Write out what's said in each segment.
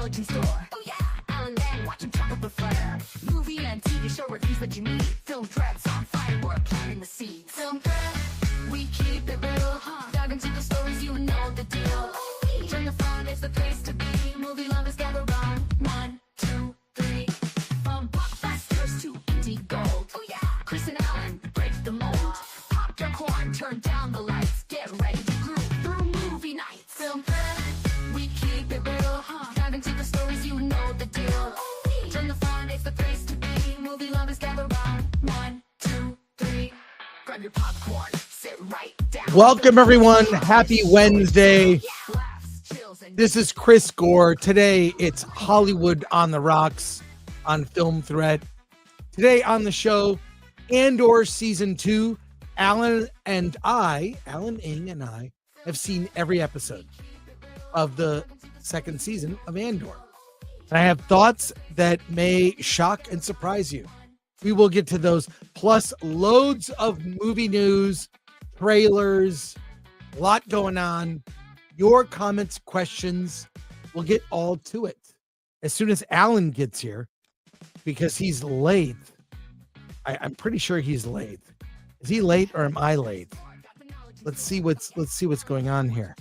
technology store. Oh yeah, Alan Ng, watching top of the flare. Movie and TV show reviews that you need. Film threats on fire, we're planting the seeds. Film threat, we keep it real. Dive into the stories, you know the deal. Turn the phone, it's the place to be. Movie lovers gather round. 1, 2, 3. From blockbusters to indie gold. Oh yeah, Chris and Alan break the mold. Pop your corn, turn down the lights. Get ready to groove through movie nights. Film threat, we keep it real. Dive into the stories, you know the deal. Turn the phone, it's the place to be. Movie lovers gather round. 1, 2, 3. Grab your popcorn, sit right down. Welcome, everyone. Happy Wednesday. This is Chris Gore. Today, it's Hollywood on the Rocks on Film Threat. Today on the show, Andor Season 2. Alan Ng and I have seen every episode of the second season of Andor. And I have thoughts that may shock and surprise you. We will get to those, plus loads of movie news, trailers, a lot going on. Your comments, questions, we'll get all to it as soon as Alan gets here, because he's late. I'm pretty sure he's late. Is he late or am I late? Let's see what's going on here.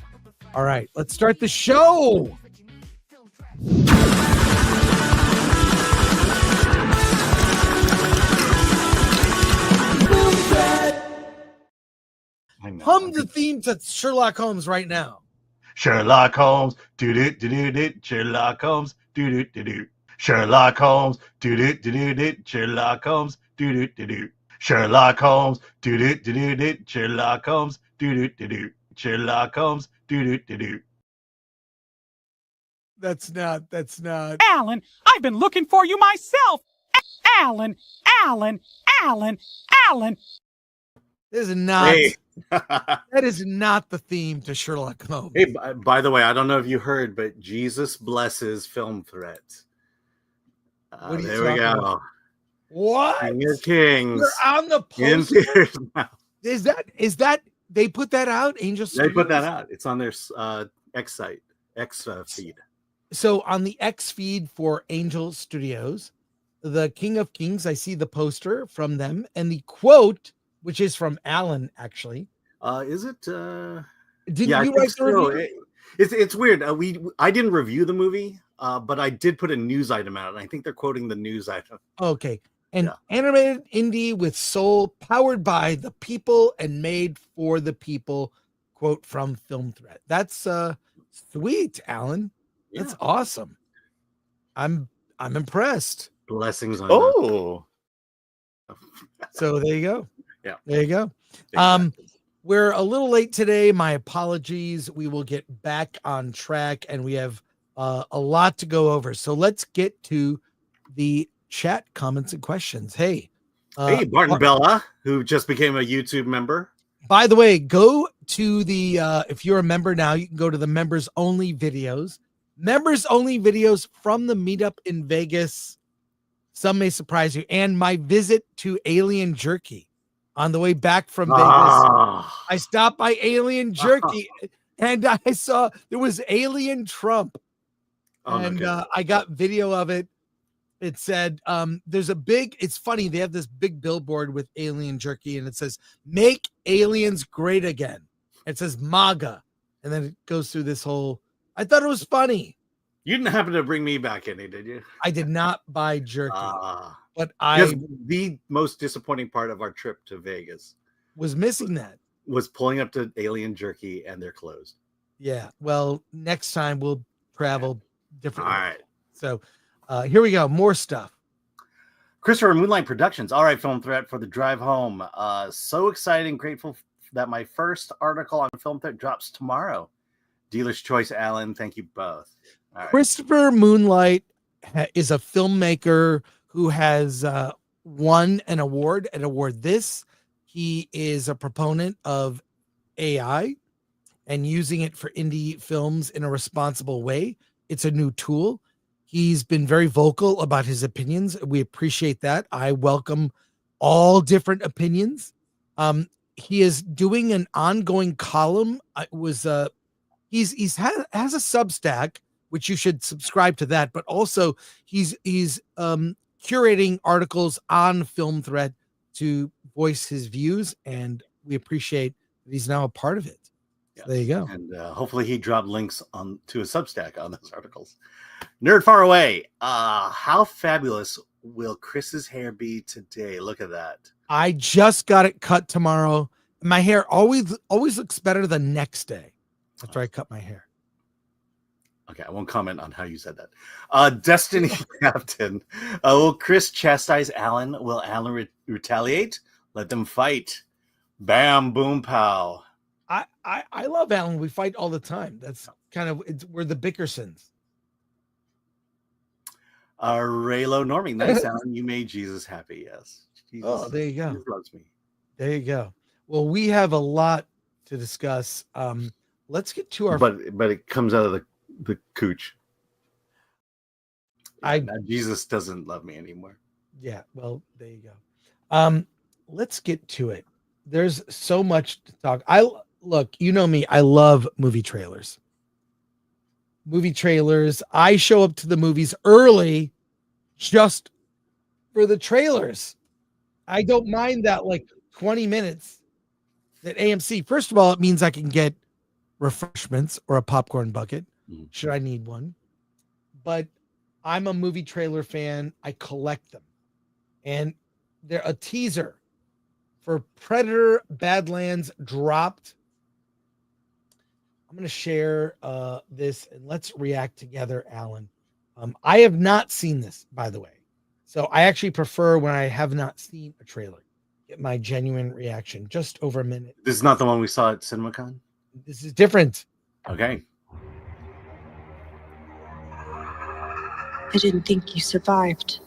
All right, let's start the show. Hum the theme to Sherlock Holmes right now. Sherlock Holmes, do-do-do-do-do, Sherlock Holmes, do-do-do-do. Sherlock Holmes, do-do-do-do-do, Sherlock Holmes, do-do-do-do. Sherlock Holmes, do-do-do-do-do, Sherlock Holmes, do-do-do-do. Sherlock Holmes, do-do-do-do. That's not. Alan, I've been looking for you myself. Alan. This is not. Hey. That is not the theme to Sherlock Holmes. Hey, by the way, I don't know if you heard, but Jesus blesses Film Threat. There we go. About? What? King of Kings. You're on the poster. Is that they put that out? Angel Studios? They put that out. It's on their X site, feed. So on the X feed for Angel Studios, the King of Kings, I see the poster from them and the quote, which is from Alan, actually. Is it? Didn't you write the review? It's weird. I didn't review the movie, but I did put a news item out, and I think they're quoting the news item. Okay. Animated indie with soul, powered by the people and made for the people, quote from Film Threat. That's sweet, Alan. That's awesome. I'm impressed. Blessings on Oh. So there you go. Yeah. There you go. Exactly. We're a little late today. My apologies. We will get back on track, and we have a lot to go over. So let's get to the chat comments and questions. Hey, Barton Bella, who just became a YouTube member. By the way, go to the if you're a member now, you can go to the members only videos. Members only videos from the meetup in Vegas. Some may surprise you. And my visit to Alien Jerky on the way back from Vegas. I stopped by Alien Jerky and I saw there was Alien Trump. I got video of it. It said, it's funny. They have this big billboard with Alien Jerky and it says, "Make aliens great again." It says MAGA. And then it goes through this whole, I thought it was funny. You didn't happen to bring me back any, did you? I did not buy jerky, but the most disappointing part of our trip to Vegas was missing that. Was pulling up to Alien Jerky and they're closed. Yeah. Well, next time we'll travel differently. All right. So here we go. More stuff. Christopher Moonlight Productions. All right, Film Threat for the drive home. So exciting. Grateful that my first article on Film Threat drops tomorrow. Dealer's choice, Alan. Thank you both. All right. Christopher Moonlight is a filmmaker who has won an award this. He is a proponent of AI and using it for indie films in a responsible way. It's a new tool. He's been very vocal about his opinions. We appreciate that. I welcome all different opinions. He is doing an ongoing column. Has a Substack, which you should subscribe to that. But also, he's curating articles on Film Threat to voice his views, and we appreciate that he's now a part of it. Yes. There you go. And hopefully he dropped links on to a Substack on those articles. Nerd Far Away. How fabulous will Chris's hair be today? Look at that. I just got it cut tomorrow. My hair always looks better the next day after I cut my hair. Okay, I won't comment on how you said that. Destiny Captain. Will Chris chastise Alan? Will Alan retaliate? Let them fight. Bam, boom, pow. I love Alan. We fight all the time. That's kind of we're the Bickersons. Raylo Norming. Nice, Alan. You made Jesus happy. Yes. Jesus, Oh, there you go. Jesus loves me. There you go. Well, we have a lot to discuss. Let's get to our. But it comes out of the cooch. Now Jesus doesn't love me anymore. Yeah. Well, there you go. Let's get to it. There's so much to talk. Look, you know me. I love movie trailers. I show up to the movies early just for the trailers. I don't mind that, like 20 minutes at AMC. First of all, it means I can get refreshments or a popcorn bucket should I need one. But I'm a movie trailer fan. I collect them. And they're a teaser for Predator Badlands dropped. I'm going to share this and let's react together, Alan. I have not seen this, by the way. So I actually prefer when I have not seen a trailer. Get my genuine reaction. Just over a minute. This is not the one we saw at CinemaCon? This is different. Okay. I didn't think you survived.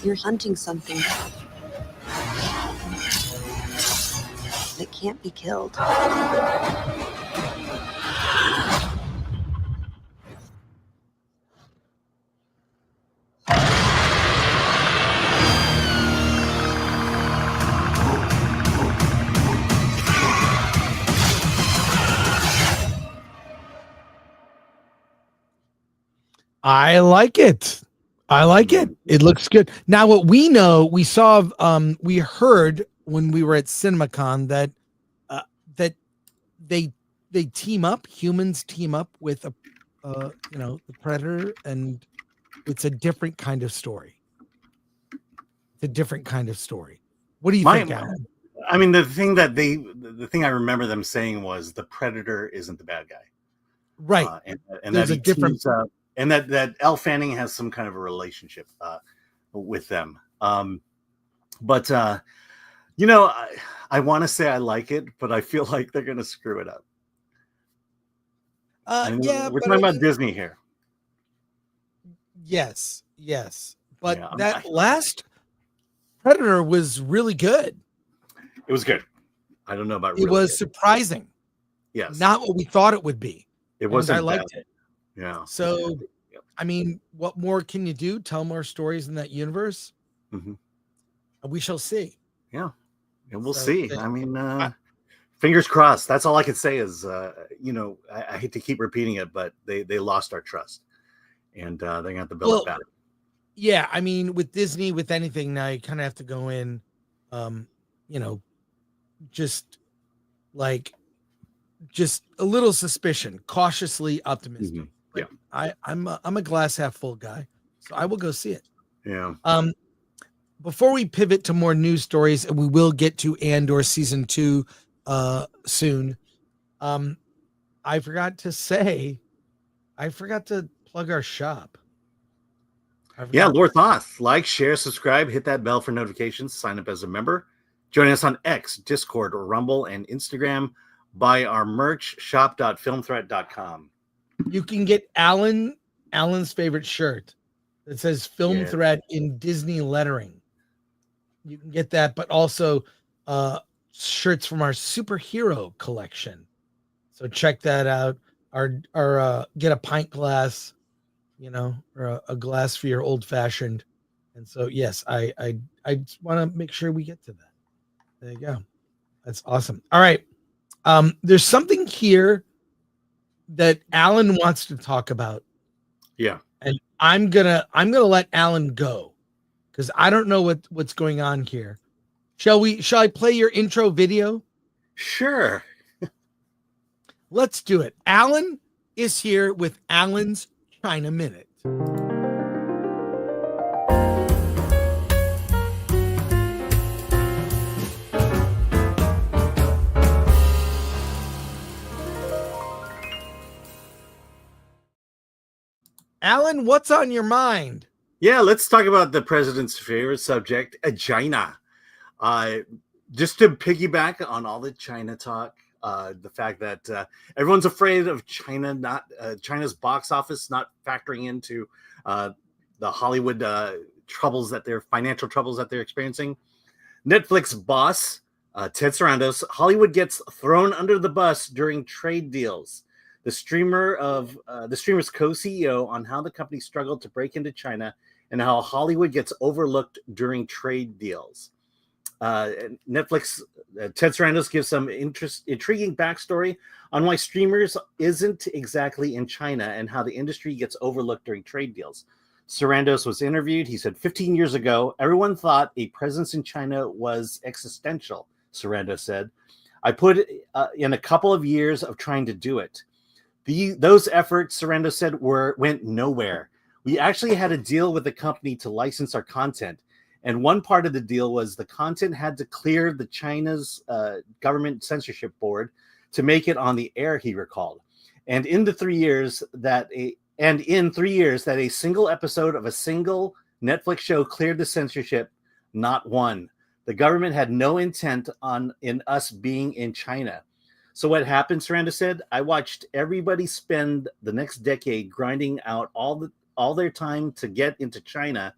You're hunting something that can't be killed. I like it. It looks good. Now, what we know, we saw, we heard when we were at CinemaCon that they team up. Humans team up with the Predator, and it's a different kind of story. What do you think, Alan? I mean, the thing I remember them saying was the Predator isn't the bad guy, right? And there's a different. And that Elle Fanning has some kind of a relationship with them. But I want to say I like it, but I feel like they're going to screw it up. We're talking about Disney here. Yes. But that last Predator was really good. It was good. I don't know about it was surprising. Yes. Not what we thought it would be. It wasn't. I liked it. Yeah. So, I mean, what more can you do? Tell more stories in that universe? Mm-hmm. We shall see. Yeah. And we'll see. I mean, fingers crossed. That's all I can say is, I hate to keep repeating it, but they lost our trust. And they're going to have to build it back. Yeah. I mean, with Disney, with anything now, you kind of have to go in, just a little suspicion, cautiously optimistic. Mm-hmm. Yeah, I'm a glass half full guy, so I will go see it. Yeah. Before we pivot to more news stories, and we will get to Andor season 2 soon. I forgot to plug our shop. Yeah, Lord Thoth. Like, share, subscribe, hit that bell for notifications, sign up as a member. Join us on X, Discord, Rumble, and Instagram. Buy our merch, shop.filmthreat.com. You can get Alan's favorite shirt that says Film Threat in Disney lettering. You can get that, but also shirts from our superhero collection. So check that out. Our get a pint glass, or a glass for your old fashioned. And so yes, I just want to make sure we get to that. There you go. That's awesome. All right. There's something here that Alan wants to talk about. Yeah. And I'm gonna let Alan go because I don't know what's going on here. Shall I play your intro video? Sure. Let's do it. Alan is here with Alan's China Minute. Alan, what's on your mind? Yeah, let's talk about the president's favorite subject, China. Just to piggyback on all the China talk, the fact that everyone's afraid of China, China's box office not factoring into the Hollywood financial troubles that they're experiencing. Netflix boss Ted Sarandos, Hollywood gets thrown under the bus during trade deals. The streamer's co-CEO on how the company struggled to break into China and how Hollywood gets overlooked during trade deals. Netflix, Ted Sarandos gives some intriguing backstory on why streamers isn't exactly in China and how the industry gets overlooked during trade deals. Sarandos was interviewed. He said, 15 years ago, everyone thought a presence in China was existential, Sarandos said. I put in a couple of years of trying to do it. Those efforts, Sarandos said, went nowhere. We actually had a deal with the company to license our content. And one part of the deal was the content had to clear the China's government censorship board to make it on the air, he recalled. And in 3 years that a single episode of a single Netflix show cleared the censorship, not one. The government had no intent in us being in China. So what happened, Sarandos said, I watched everybody spend the next decade grinding out all their time to get into China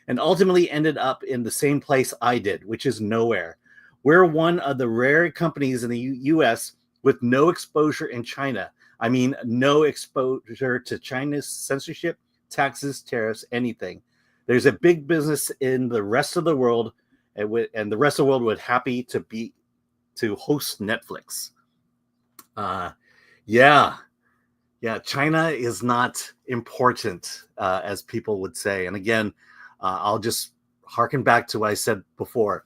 and ultimately ended up in the same place I did, which is nowhere. We're one of the rare companies in the U.S. with no exposure in China. I mean, no exposure to China's censorship, taxes, tariffs, anything. There's a big business in the rest of the world, and the rest of the world would happy to host Netflix. China is not important, as people would say. And again, I'll just harken back to what I said before.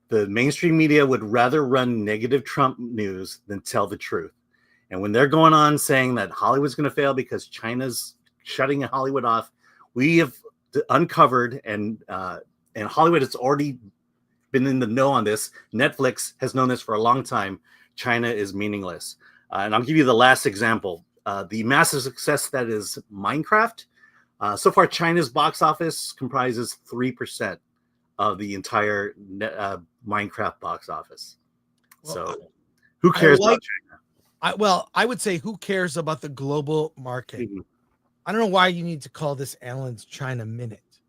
The mainstream media would rather run negative Trump news than tell the truth. And when they're going on saying that Hollywood's going to fail because China's shutting Hollywood off, we have uncovered, and Hollywood has already been in the know on this. Netflix has known this for a long time. China is meaningless. And I'll give you the last example. The massive success that is Minecraft. So far, China's box office comprises 3% of the entire Minecraft box office. Well, so who cares about China? I would say who cares about the global market? Mm-hmm. I don't know why you need to call this Alan's China Minute,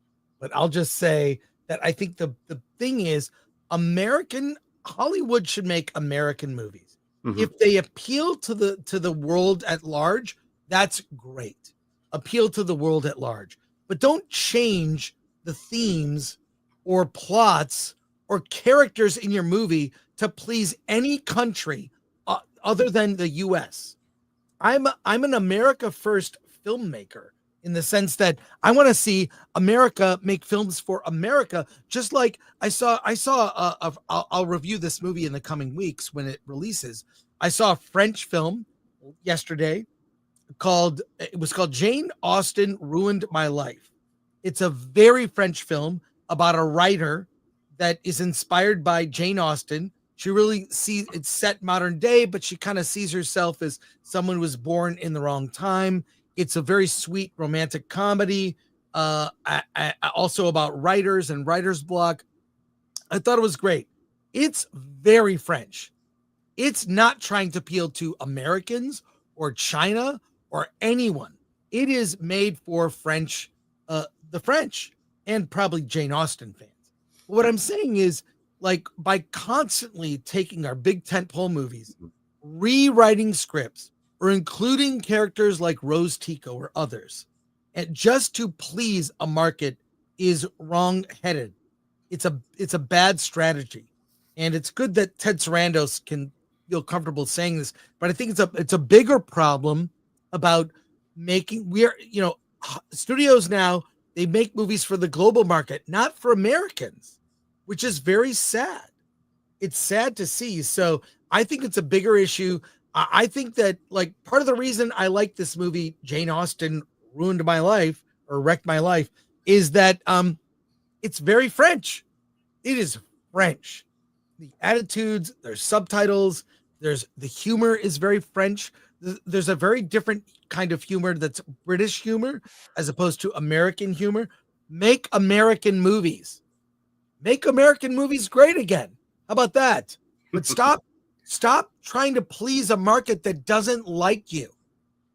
but I'll just say that I think the thing is Hollywood should make American movies. Mm-hmm. If they appeal to the world at large, that's great. Appeal to the world at large, but don't change the themes or plots or characters in your movie to please any country other than the US. I'm an America first filmmaker in the sense that I want to see America make films for America. Just like I'll review this movie in the coming weeks when it releases. I saw a French film yesterday called Jane Austen Ruined My Life. It's a very French film about a writer that is inspired by Jane Austen. She really sees it's set modern day, but she kind of sees herself as someone who was born in the wrong time. It's a very sweet romantic comedy. also about writers and writer's block. I thought it was great. It's very French. It's not trying to appeal to Americans or China or anyone. It is made for French, the French, and probably Jane Austen fans. What I'm saying is, like, by constantly taking our big tentpole movies, rewriting scripts, or including characters like Rose Tico or others, and just to please a market is wrong-headed. It's a bad strategy, and it's good that Ted Sarandos can feel comfortable saying this, but I think it's a bigger problem about making studios now, they make movies for the global market, not for Americans, which is very sad. It's sad to see. So I think it's a bigger issue. I think that, like, part of the reason I like this movie, Jane Austen ruined my life or wrecked my life, is that it's very French. It is French. The attitudes, there's subtitles, the humor is very French. There's a very different kind of humor that's British humor as opposed to American humor. Make American movies. Make American movies great again. How about that? But stop trying to please a market that doesn't like you.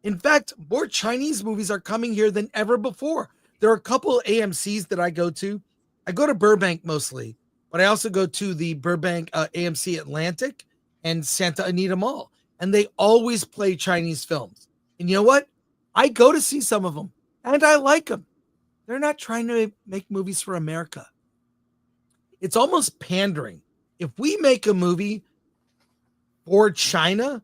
In fact, more Chinese movies are coming here than ever before. There are a couple AMCs that I go to. I go to Burbank mostly, but I also go to the Burbank AMC Atlantic and Santa Anita Mall, and they always play Chinese films. And you know what? I go to see some of them, and I like them. They're not trying to make movies for America. It's almost pandering. If we make a movie for China,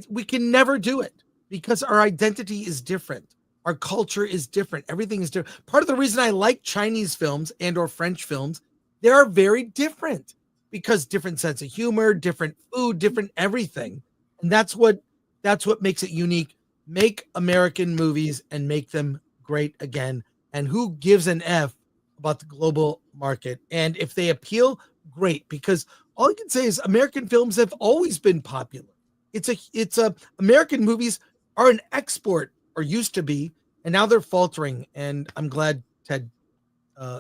we can never do it because our identity is different. Our culture is different. Everything is different. Part of the reason I like Chinese films and or French films, they are very different because different sense of humor, different food, different everything. And that's what makes it unique. Make American movies and make them great again. And who gives an F about the global market? And if they appeal, great, because all I can say is American films have always been popular. American movies are an export, or used to be, and now they're faltering. And I'm glad Ted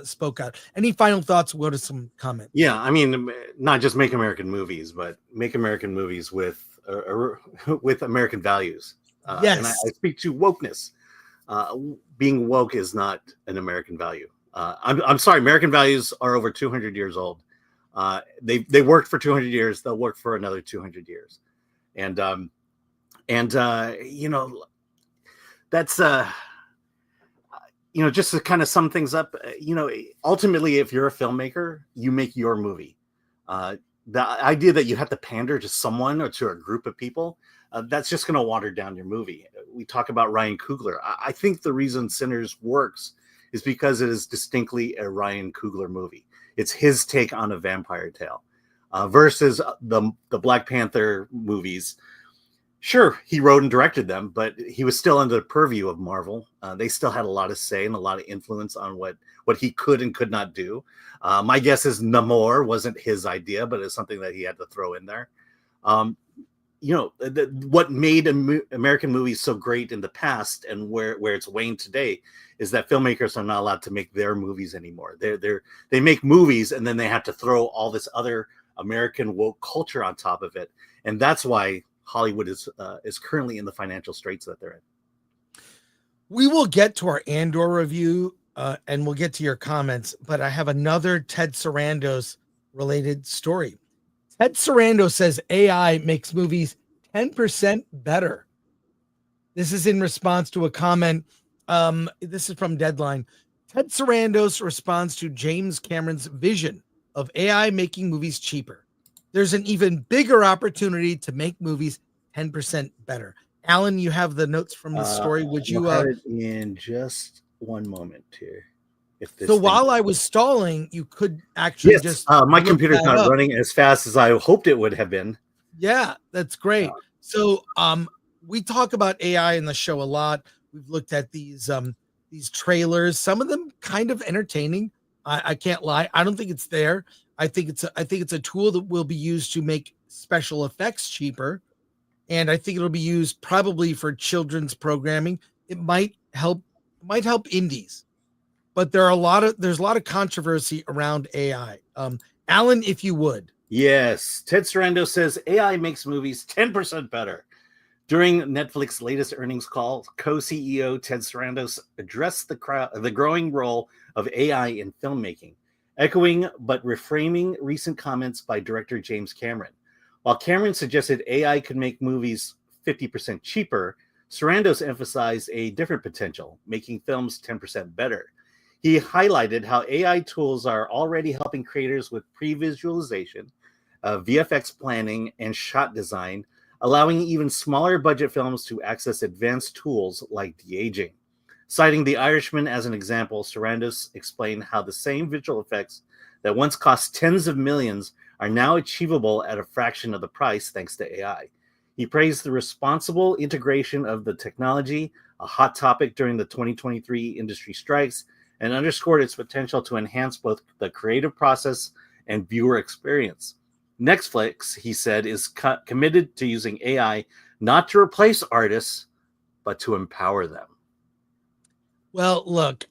spoke out. Any final thoughts? We'll go to some comment. Yeah, I mean, not just make American movies, but make American movies with American values. Yes, and I speak to wokeness. Being woke is not an American value. I'm sorry, American values are over 200 years old. They worked for 200 years. They'll work for another 200 years. And that's just to kind of sum things up. Ultimately, if you're a filmmaker, you make your movie. The idea that you have to pander to someone or to a group of people, that's just going to water down your movie. We talk about Ryan Coogler. I think the reason Sinners works is because it is distinctly a Ryan Coogler movie. It's his take on a vampire tale versus the Black Panther movies. Sure, he wrote and directed them, but he was still under the purview of Marvel. They still had a lot of say and a lot of influence on what he could and could not do. My guess is Namor wasn't his idea, but it's something that he had to throw in there. What made American movies so great in the past and where it's waned today is that filmmakers are not allowed to make their movies anymore. They make movies and then they have to throw all this other American woke culture on top of it, and that's why Hollywood is currently in the financial straits that they're in. We will get to our Andor review and we'll get to your comments, but I have another Ted Sarandos related story. Ted Sarandos says AI makes movies 10% better. This is in response to a comment. This is from Deadline. Ted Sarandos responds to James Cameron's vision of AI making movies cheaper. There's an even bigger opportunity to make movies 10% better. Alan, you have the notes from the story. Would you have it in just one moment here? So while I was stalling, you could actually my computer's not running as fast as I hoped it would have been. Yeah, that's great. So we talk about AI in the show a lot. We've looked at these trailers, some of them kind of entertaining. I can't lie. I don't think it's there. I think it's a tool that will be used to make special effects cheaper. And I think it'll be used probably for children's programming. It might help indies. but there's a lot of controversy around AI. Alan, if you would. Yes, Ted Sarandos says AI makes movies 10% better. During Netflix's latest earnings call, co-CEO Ted Sarandos addressed the growing role of AI in filmmaking, echoing but reframing recent comments by director James Cameron. While Cameron suggested AI could make movies 50% cheaper, Sarandos emphasized a different potential, making films 10% better. He highlighted how AI tools are already helping creators with pre-visualization, VFX planning, and shot design, allowing even smaller budget films to access advanced tools like de-aging. Citing The Irishman as an example, Sarandos explained how the same visual effects that once cost tens of millions are now achievable at a fraction of the price thanks to AI. He praised the responsible integration of the technology, a hot topic during the 2023 industry strikes, and underscored its potential to enhance both the creative process and viewer experience. Netflix, he said, is committed to using AI not to replace artists, but to empower them. Well, look,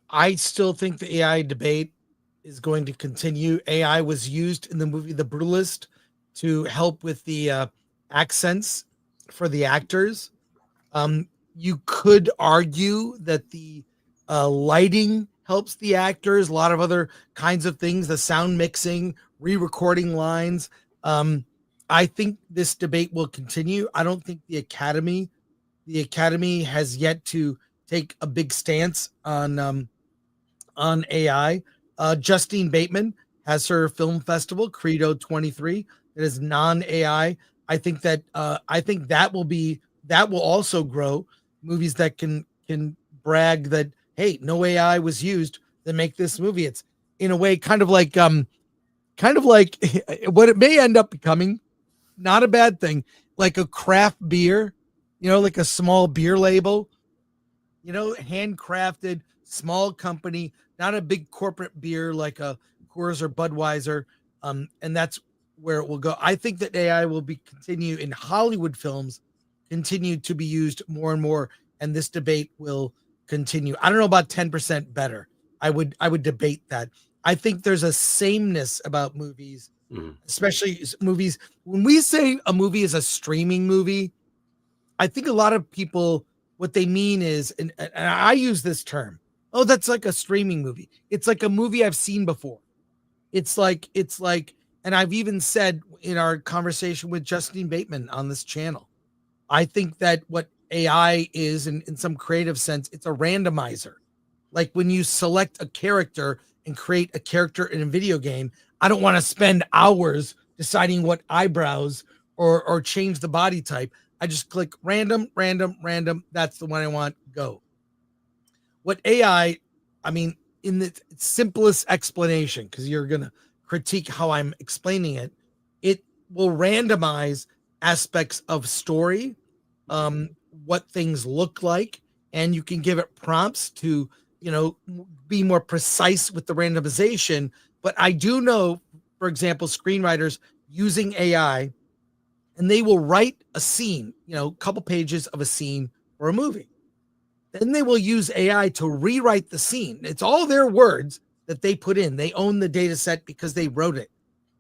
I still think the AI debate is going to continue. AI was used in the movie The Brutalist to help with the accents for the actors. You could argue that the lighting helps the actors, a lot of other kinds of things, the sound mixing, re-recording lines. I think this debate will continue. I don't think the Academy has yet to take a big stance on AI. Justine Bateman has her film festival, Credo 23, that is non-AI. I think that will also grow movies that can brag that, hey, no AI was used to make this movie. It's in a way kind of like what it may end up becoming, not a bad thing, like a craft beer, like a small beer label, handcrafted, small company, not a big corporate beer like a Coors or Budweiser. And that's where it will go. I think that AI will continue in Hollywood films, continue to be used more and more, and this debate will continue. I don't know about 10% better. I would debate that. I think there's a sameness about movies, especially movies. When we say a movie is a streaming movie, I think a lot of people, what they mean is, and I use this term, oh, that's like a streaming movie. It's like a movie I've seen before. It's like, and I've even said in our conversation with Justine Bateman on this channel, I think that what AI is, in some creative sense, it's a randomizer. Like when you select a character and create a character in a video game, I don't want to spend hours deciding what eyebrows or change the body type. I just click random. That's the one I want. Go. What AI, I mean, in the simplest explanation, because you're going to critique how I'm explaining it, it will randomize aspects of story, what things look like, and you can give it prompts to, be more precise with the randomization. But I do know, for example, screenwriters using AI, and they will write a scene, a couple pages of a scene for a movie. Then they will use AI to rewrite the scene. It's all their words that they put in. They own the data set because they wrote it.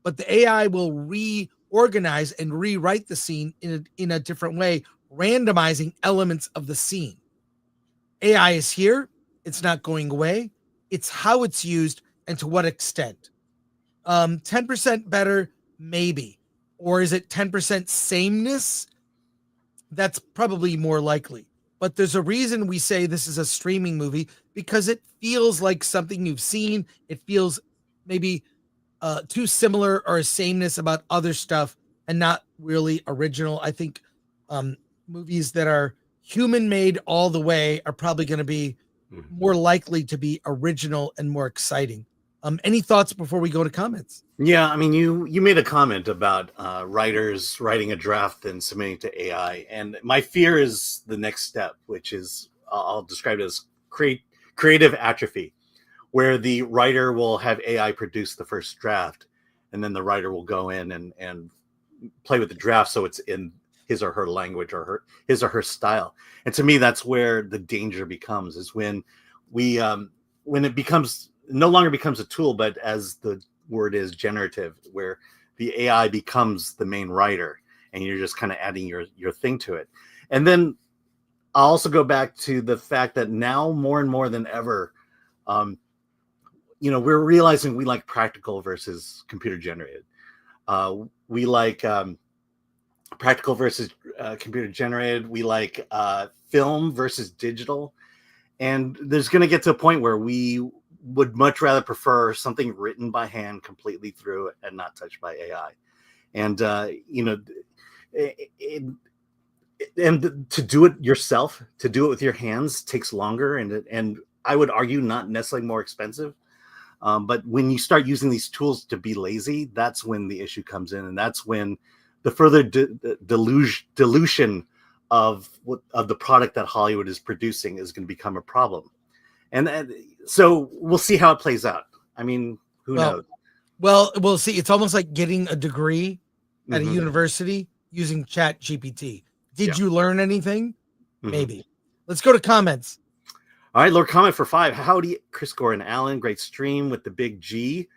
But the AI will reorganize and rewrite the scene in a different way, randomizing elements of the scene. AI is here. It's not going away. It's how it's used and to what extent. 10% better, maybe. Or is it 10% sameness? That's probably more likely. But there's a reason we say this is a streaming movie, because it feels like something you've seen. It feels maybe too similar or a sameness about other stuff and not really original. I think movies that are human made all the way are probably going to be more likely to be original and more exciting. Any thoughts before we go to comments? Yeah, I mean, you made a comment about writers writing a draft and submitting to AI, and my fear is the next step, which is I'll describe it as creative atrophy, where the writer will have AI produce the first draft, and then the writer will go in and play with the draft so it's in his or her language or his or her style. And to me, that's where the danger becomes, is when we when it becomes no longer becomes a tool, but as the word is generative, where the AI becomes the main writer and you're just kind of adding your thing to it. And then I'll also go back to the fact that now more and more than ever, we're realizing we like practical versus computer generated. We like practical versus computer generated. We like film versus digital. And there's going to get to a point where we would much rather prefer something written by hand completely through and not touched by AI. And, and to do it yourself, to do it with your hands takes longer. And I would argue not necessarily more expensive. But when you start using these tools to be lazy, that's when the issue comes in. And that's when the further dilution of the product that Hollywood is producing is going to become a problem. And so we'll see how it plays out. I mean, who knows? Well, we'll see. It's almost like getting a degree at a university using Chat GPT. Did you learn anything? Maybe. Let's go to comments. All right, Lord comment for 5. Howdy, Chris, Gore and Alan. Great stream with the big G.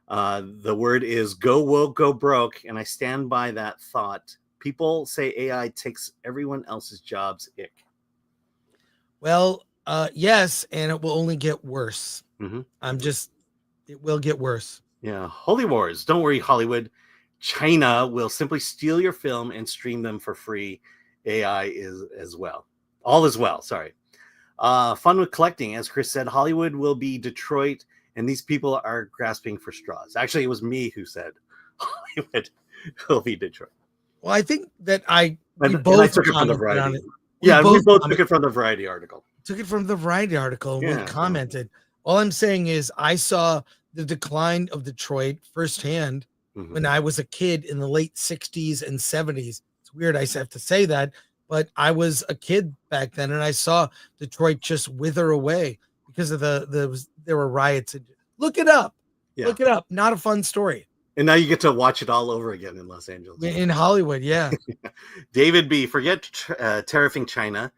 The word is go woke, go broke. And I stand by that thought. People say AI takes everyone else's jobs. Ick. Well, yes, and it will only get worse. It will get worse. Yeah. Holy wars. Don't worry, Hollywood. China will simply steal your film and stream them for free. AI is as well. All is well. Sorry. Fun with collecting. As Chris said, Hollywood will be Detroit, and these people are grasping for straws. Actually, it was me who said Hollywood will be Detroit. Well, I think that I took it from the Variety. We both took it from the Variety article. Took it from the Variety article. And we commented. All I'm saying is I saw the decline of Detroit firsthand when I was a kid in the late 60s and 70s. It's weird I have to say that, but I was a kid back then and I saw Detroit just wither away because of there were riots. Look it up. Yeah. Look it up. Not a fun story. And now you get to watch it all over again in Los Angeles. In Hollywood, yeah. David B. Forget tariffing China.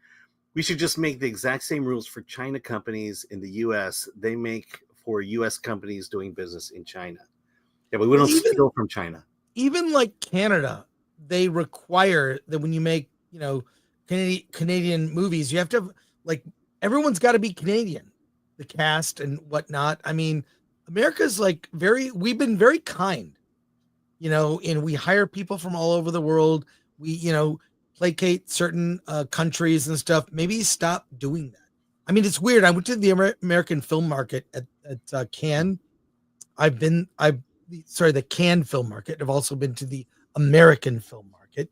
We should just make the exact same rules for China companies in the U.S. they make for U.S. companies doing business in China. Yeah, but we don't steal from China. Even like Canada, they require that when you make, Canadian movies, you have to have, everyone's got to be Canadian, the cast and whatnot. I mean, America's we've been very kind, and we hire people from all over the world. We, placate certain countries and stuff. Maybe stop doing that. I mean, it's weird. I went to the American film market at Cannes. The Cannes film market. I've also been to the American film market.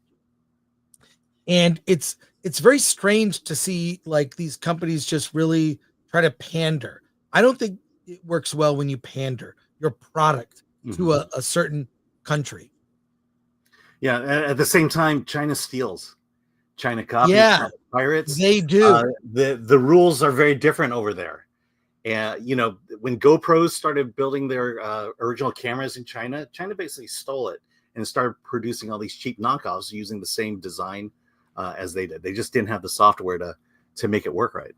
And it's very strange to see these companies just really try to pander. I don't think it works well when you pander your product to a certain country. Yeah. At the same time, China steals. China copies. Yeah, pirates. They do. The rules are very different over there. And when GoPros started building their original cameras in China basically stole it and started producing all these cheap knockoffs using the same design as they did. They just didn't have the software to make it work right.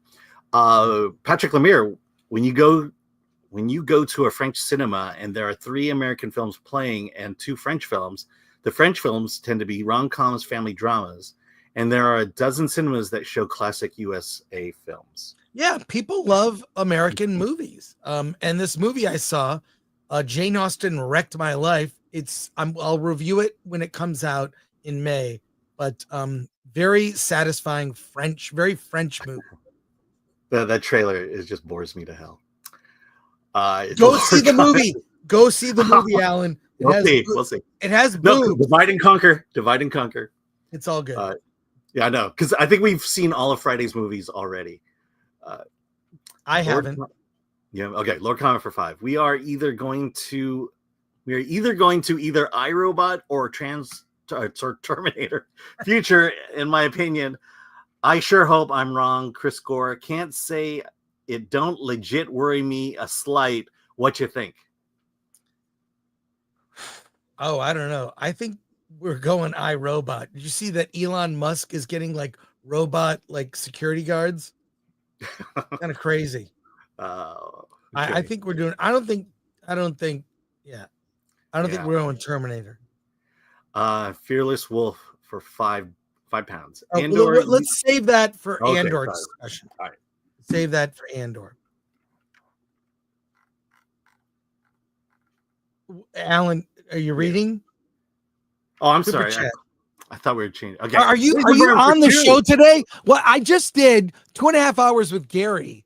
Patrick Lemire, when you go to a French cinema and there are 3 American films playing and 2 French films, the French films tend to be rom-coms, family dramas, and there are a dozen cinemas that show classic USA films. Yeah, people love American movies. And this movie I saw, Jane Austen Wrecked My Life. I'll review it when it comes out in May, but very satisfying very French movie. That trailer just bores me to hell. Go see the movie. Go see the movie, Alan. We'll see. It has boobs. Divide and conquer. It's all good. Yeah, I know, because I think we've seen all of Friday's movies already. I haven't. Yeah. Okay. Lord comment for 5. We are either going to either iRobot or Terminator future. In my opinion, I sure hope I'm wrong. Chris Gore, can't say it don't legit worry me a slight. What you think? Oh, I don't know. I think we're going iRobot. Did you see that Elon Musk is getting robot security guards? Kind of crazy. I think we're doing. I don't think. Yeah, I don't think Yeah. we're on Terminator. Fearless Wolf for 5 pounds. Oh, Andor, let's save that for Okay, Andor sorry. discussion. All right. Save that for Andor. Alan, are you reading? Oh, I'm Super sorry. chat. I thought we were changing. Okay. Are you Razor Burn for on the 2. show today? Well, I just did 2.5 hours with Gary.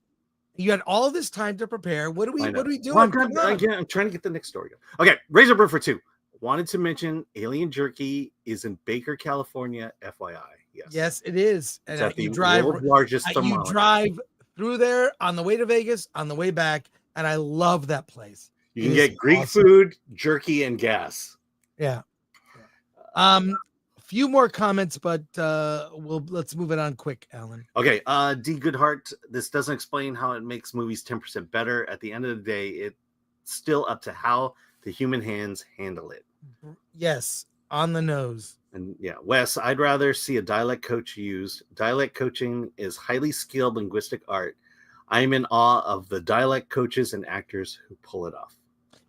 You had all this time to prepare. What are we doing? Well, I'm trying to get the next story. Okay, Razor Burn for 2. Wanted to mention Alien Jerky is in Baker, California. FYI. Yes, it is. And It's at the you drive world's largest you thermometer. drive through there on the way to Vegas, on the way back, and I love that place. You can get Greek food, jerky, and gas. Yeah. A few more comments, but let's move it on quick, Alan. Okay, D Goodhart, this doesn't explain how it makes movies 10% better. At the end of the day, it's still up to how the human hands handle it. Yes, on the nose. And yeah, Wes, I'd rather see a dialect coach used. Dialect coaching is highly skilled linguistic art. I am in awe of the dialect coaches and actors who pull it off.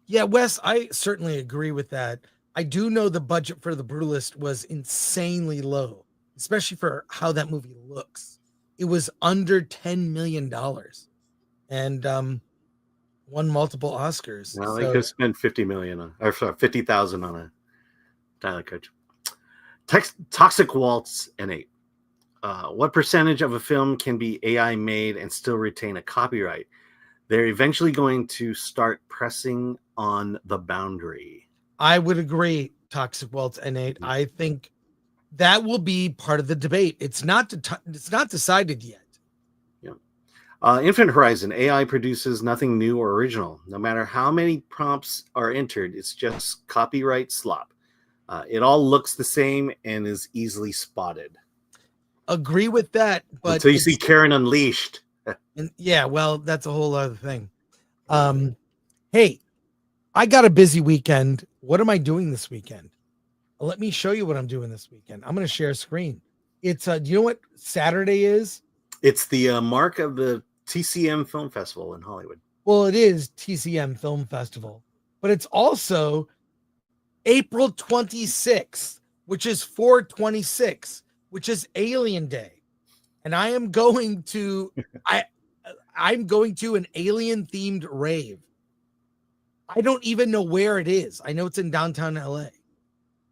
Yeah, Wes, I certainly agree with that. I do know the budget for The Brutalist was insanely low, especially for how that movie looks. It was under $10 million and won multiple Oscars. Well, they could spend $50,000 on a dialect coach. Toxic Waltz and 8. What percentage of a film can be AI made and still retain a copyright? They're eventually going to start pressing on the boundary. I would agree, Toxic Waltz and 8. I think that will be part of the debate. It's not decided yet. Yeah. Infinite Horizon. AI produces nothing new or original. No matter how many prompts are entered, it's just copyright slop. It all looks the same and is easily spotted. Agree with that, but until you see Karen Unleashed. And yeah, well, that's a whole other thing. Hey, I got a busy weekend. What am I doing this weekend? Let me show you what I'm doing this weekend. I'm going to share a screen. It's do you know what Saturday is? It's the mark of the TCM Film Festival in Hollywood. Well, it is TCM Film Festival, but it's also April 26th, which is 4/26, which is Alien Day. And I am going to I'm going to an alien themed rave. I don't even know where it is. I know it's in downtown LA.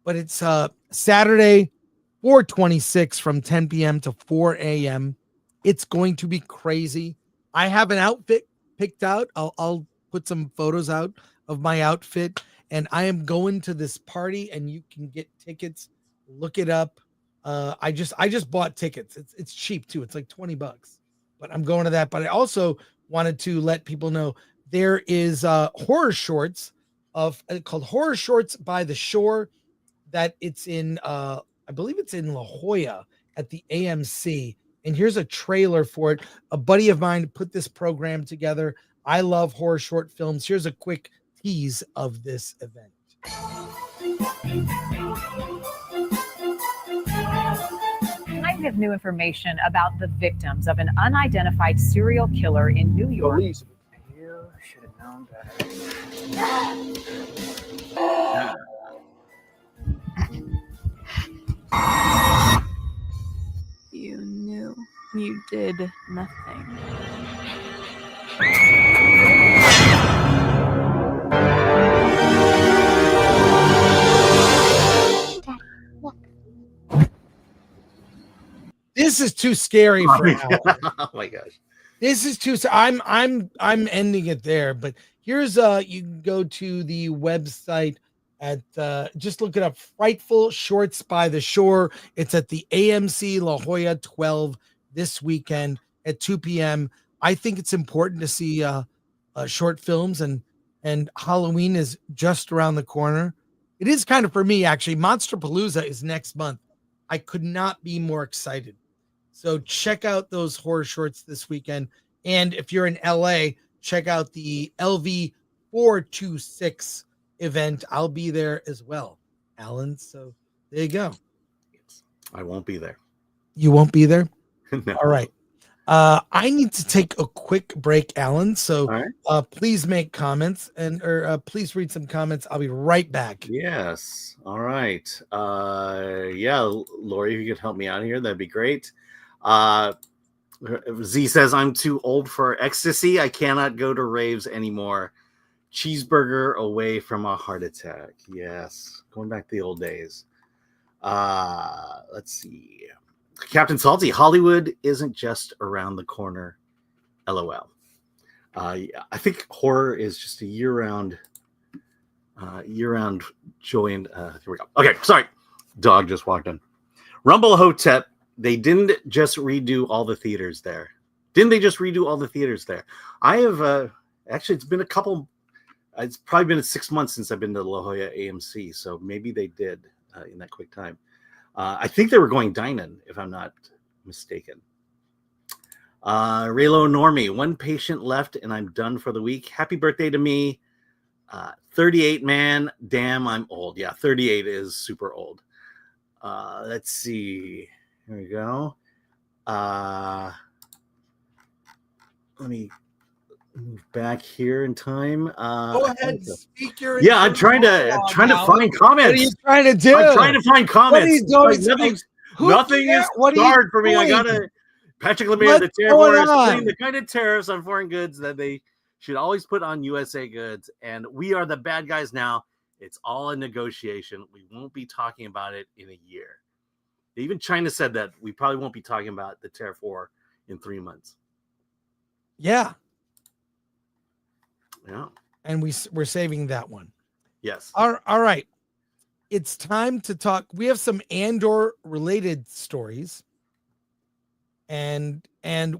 But it's Saturday, 4/26 from 10 p.m. to 4 a.m. It's going to be crazy. I have an outfit picked out. I'll put some photos out of my outfit, and I am going to this party, and you can get tickets. Look it up. I just bought tickets. It's cheap too. It's like $20, but I'm going to that. But I also wanted to let people know there is horror shorts called Horror Shorts by the Shore. That it's in I believe it's in La Jolla at the AMC. And here's a trailer for it. A buddy of mine put this program together. I love horror short films. Here's a quick tease of this event. I have new information about the victims of an unidentified serial killer in New York. Police, you should have known better. You knew. You did nothing. This is too scary for Alan. Oh my gosh. This is too. I'm ending it there. But here's you can go to the website at just look it up. Frightful Shorts by the Shore. It's at the AMC La Jolla 12 this weekend at 2 p.m. I think it's important to see short films, and Halloween is just around the corner. It is kind of for me actually. Monsterpalooza is next month. I could not be more excited. So check out those horror shorts this weekend. And if you're in LA, check out the LV 426 event. I'll be there as well, Alan. So there you go. I won't be there. You won't be there? No. All right. I need to take a quick break, Alan. So All right. please make comments or please read some comments. I'll be right back. Yes. All right. Yeah, Lori, if you could help me out here, that'd be great. Z says, I'm too old for ecstasy. I cannot go to raves anymore. Cheeseburger away from a heart attack. Yes. Going back to the old days. Let's see. Captain Salty, Hollywood isn't just around the corner. LOL. Yeah, I think horror is just a year-round joy. And here we go. Okay, sorry. Dog just walked in. Rumble Hotep. They didn't just redo all the theaters there. I have actually, it's been a couple. It's probably been 6 months since I've been to La Jolla AMC, so maybe they did in that quick time. I think they were going dine-in, if I'm not mistaken. Raylo Normie, one patient left and I'm done for the week. Happy birthday to me. 38, man. Damn, I'm old. Yeah, 38 is super old. Let's see. Here we go. Let me move back here in time. Go ahead, speak your. Yeah, I'm trying to find comments. What are you trying to do? I'm trying to find comments. What are you doing? Nothing is hard for me. I gotta. Patrick Lemire, the tariff putting the kind of tariffs on foreign goods that they should always put on USA goods, and we are the bad guys now. It's all a negotiation. We won't be talking about it in a year. Even China said that we probably won't be talking about the tariff war in 3 months. Yeah. Yeah. And we're saving that one. Yes. All right. It's time to talk. We have some Andor related stories. And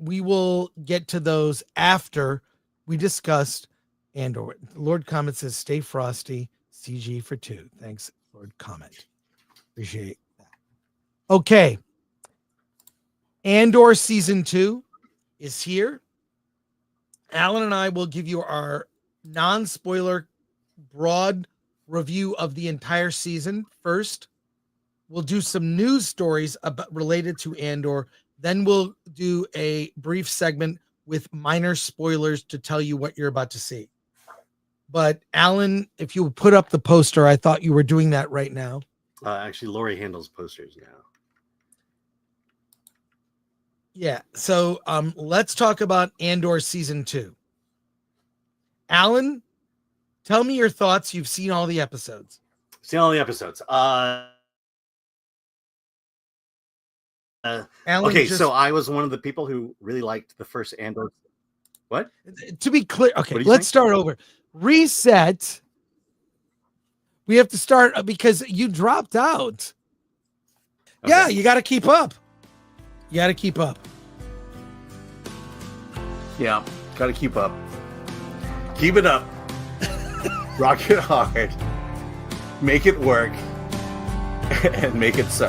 we will get to those after we discussed Andor. Lord Comment says, stay frosty. CG for 2. Thanks, Lord Comment. Appreciate that. Okay. Andor season 2 is here. Alan and I will give you our non-spoiler broad review of the entire season. First, we'll do some news stories related to Andor. Then we'll do a brief segment with minor spoilers to tell you what you're about to see. But Alan, if you would put up the poster, I thought you were doing that right now. Actually, Lori handles posters now. Yeah. So let's talk about Andor season 2. Alan, tell me your thoughts. You've seen all the episodes. Okay, so I was one of the people who really liked the first Andor. What? To be clear, okay, let's start over. Reset. We have to start because you dropped out. Okay. Yeah, you got to keep up. Yeah, got to keep up. Keep it up. Rock it hard. Make it work. And make it so.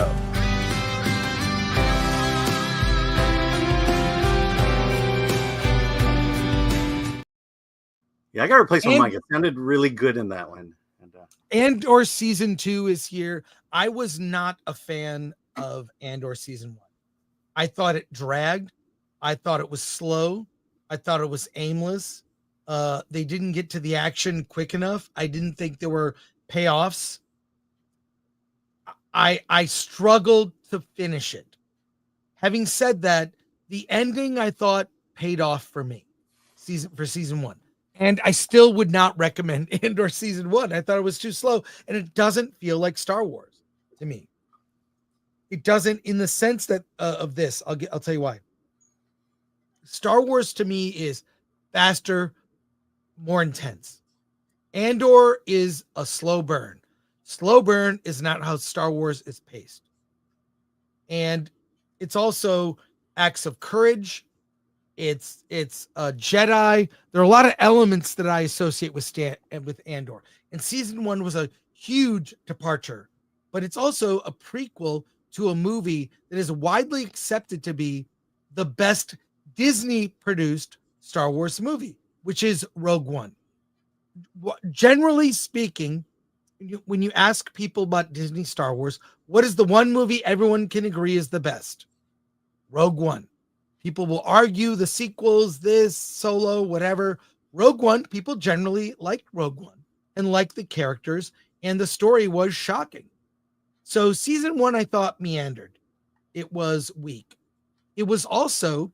Yeah, I got to replace my mic. It sounded really good in that one. Andor season 2 is here. I was not a fan of Andor season 1. I thought it dragged. I thought it was slow. I thought it was aimless. They didn't get to the action quick enough. I didn't think there were payoffs. I struggled to finish it. Having said that, the ending I thought paid off for me for season 1. And I still would not recommend Andor season 1. I thought it was too slow, and it doesn't feel like Star Wars to me. It doesn't, in the sense that of this. I'll tell you why. Star Wars to me is faster, more intense. Andor is a slow burn. Slow burn is not how Star Wars is paced. And it's also acts of courage. It's a Jedi. There are a lot of elements that I associate with Andor. And season 1 was a huge departure, but it's also a prequel to a movie that is widely accepted to be the best Disney-produced Star Wars movie, which is Rogue One. Generally speaking, when you ask people about Disney Star Wars, what is the one movie everyone can agree is the best? Rogue One. People will argue the sequels, this, Solo, whatever. Rogue One, people generally liked Rogue One and liked the characters, and the story was shocking. So season 1, I thought, meandered. It was weak. It was also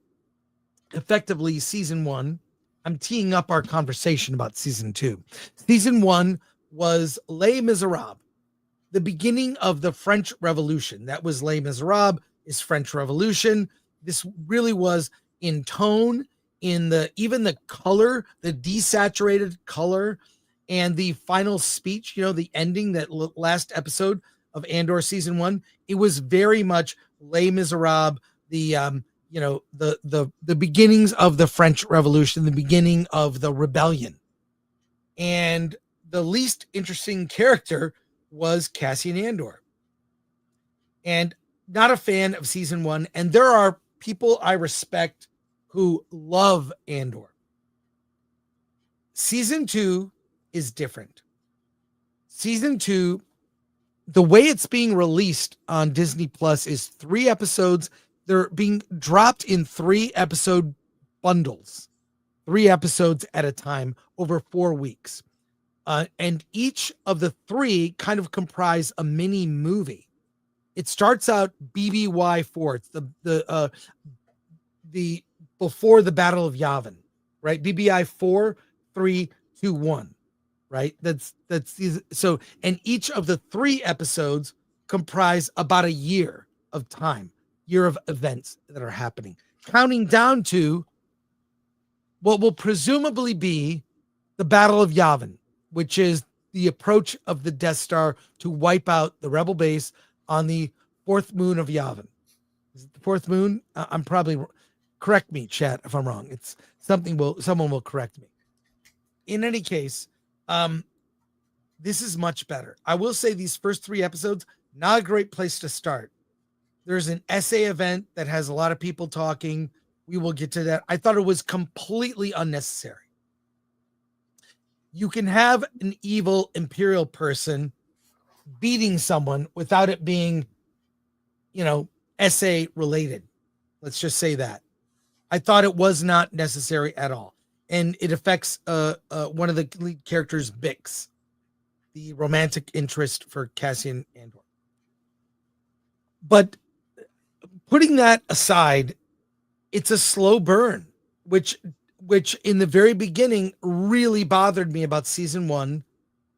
effectively season 1. I'm teeing up our conversation about season 2. Season 1 was Les Miserables, the beginning of the French Revolution. That was Les Miserables, is French Revolution. This really was in tone, in even the color, the desaturated color, and the final speech, the ending, that last episode of Andor season 1, it was very much Les Miserables, the beginnings of the French Revolution, the beginning of the rebellion. And the least interesting character was Cassian Andor. And not a fan of season 1. And there are people I respect who love Andor. Season 2 is different. Season 2, the way it's being released on Disney Plus is 3 episodes. They're being dropped in 3 episode bundles, 3 episodes at a time over 4 weeks. And each of the 3 kind of comprise a mini movie. It starts out BBY4. It's the before the Battle of Yavin, right? BBI 4, 3, 2, 1, right? That's so. And each of the 3 episodes comprise about a year of time, year of events that are happening, counting down to what will presumably be the Battle of Yavin, which is the approach of the Death Star to wipe out the rebel base on the 4th moon of Yavin. Is it the 4th moon? I'm probably, correct me, chat, if I'm wrong. It's someone will correct me. In any case, this is much better. I will say these first 3 episodes, not a great place to start. There's an essay event that has a lot of people talking. We will get to that. I thought it was completely unnecessary. You can have an evil Imperial person beating someone without it being, essay related. Let's just say that. I thought it was not necessary at all. And it affects one of the lead characters, Bix, the romantic interest for Cassian Andor. But putting that aside, it's a slow burn, which in the very beginning really bothered me about season 1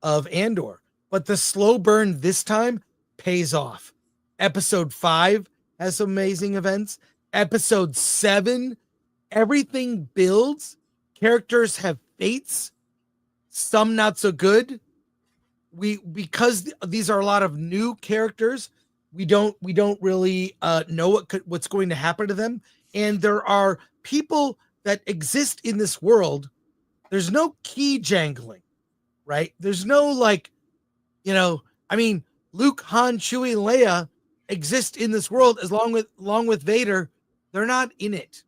of Andor. But the slow burn this time pays off. Episode 5 has some amazing events. Episode 7, everything builds. Characters have fates, some not so good. Because these are a lot of new characters, we don't really know what's going to happen to them. And there are people that exist in this world. There's no key jangling, right? There's no Luke, Han, Chewie, and Leia exist in this world along with Vader. They're not in it.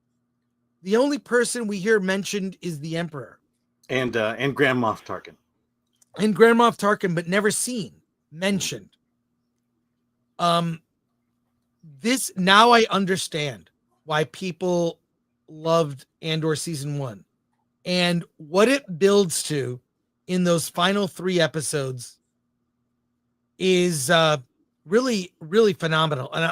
The only person we hear mentioned is the Emperor and Grand Moff Tarkin. And Grand Moff Tarkin, but never seen, mentioned. This now I understand why people loved Andor season 1 and what it builds to in those final 3 episodes is really, really phenomenal. And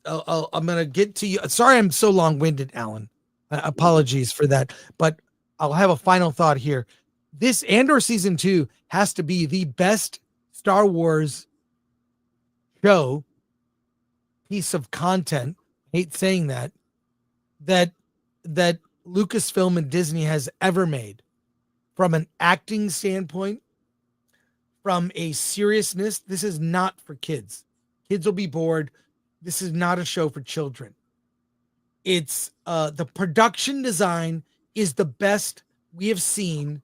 I'm going to get to you. Sorry, I'm so long-winded, Alan. Apologies for that, but I'll have a final thought here. This Andor season 2 has to be the best Star Wars show, piece of content. Hate saying that Lucasfilm and Disney has ever made, from an acting standpoint, from a seriousness. This is not for kids. Kids will be bored. This is not a show for children. It's the production design is the best we have seen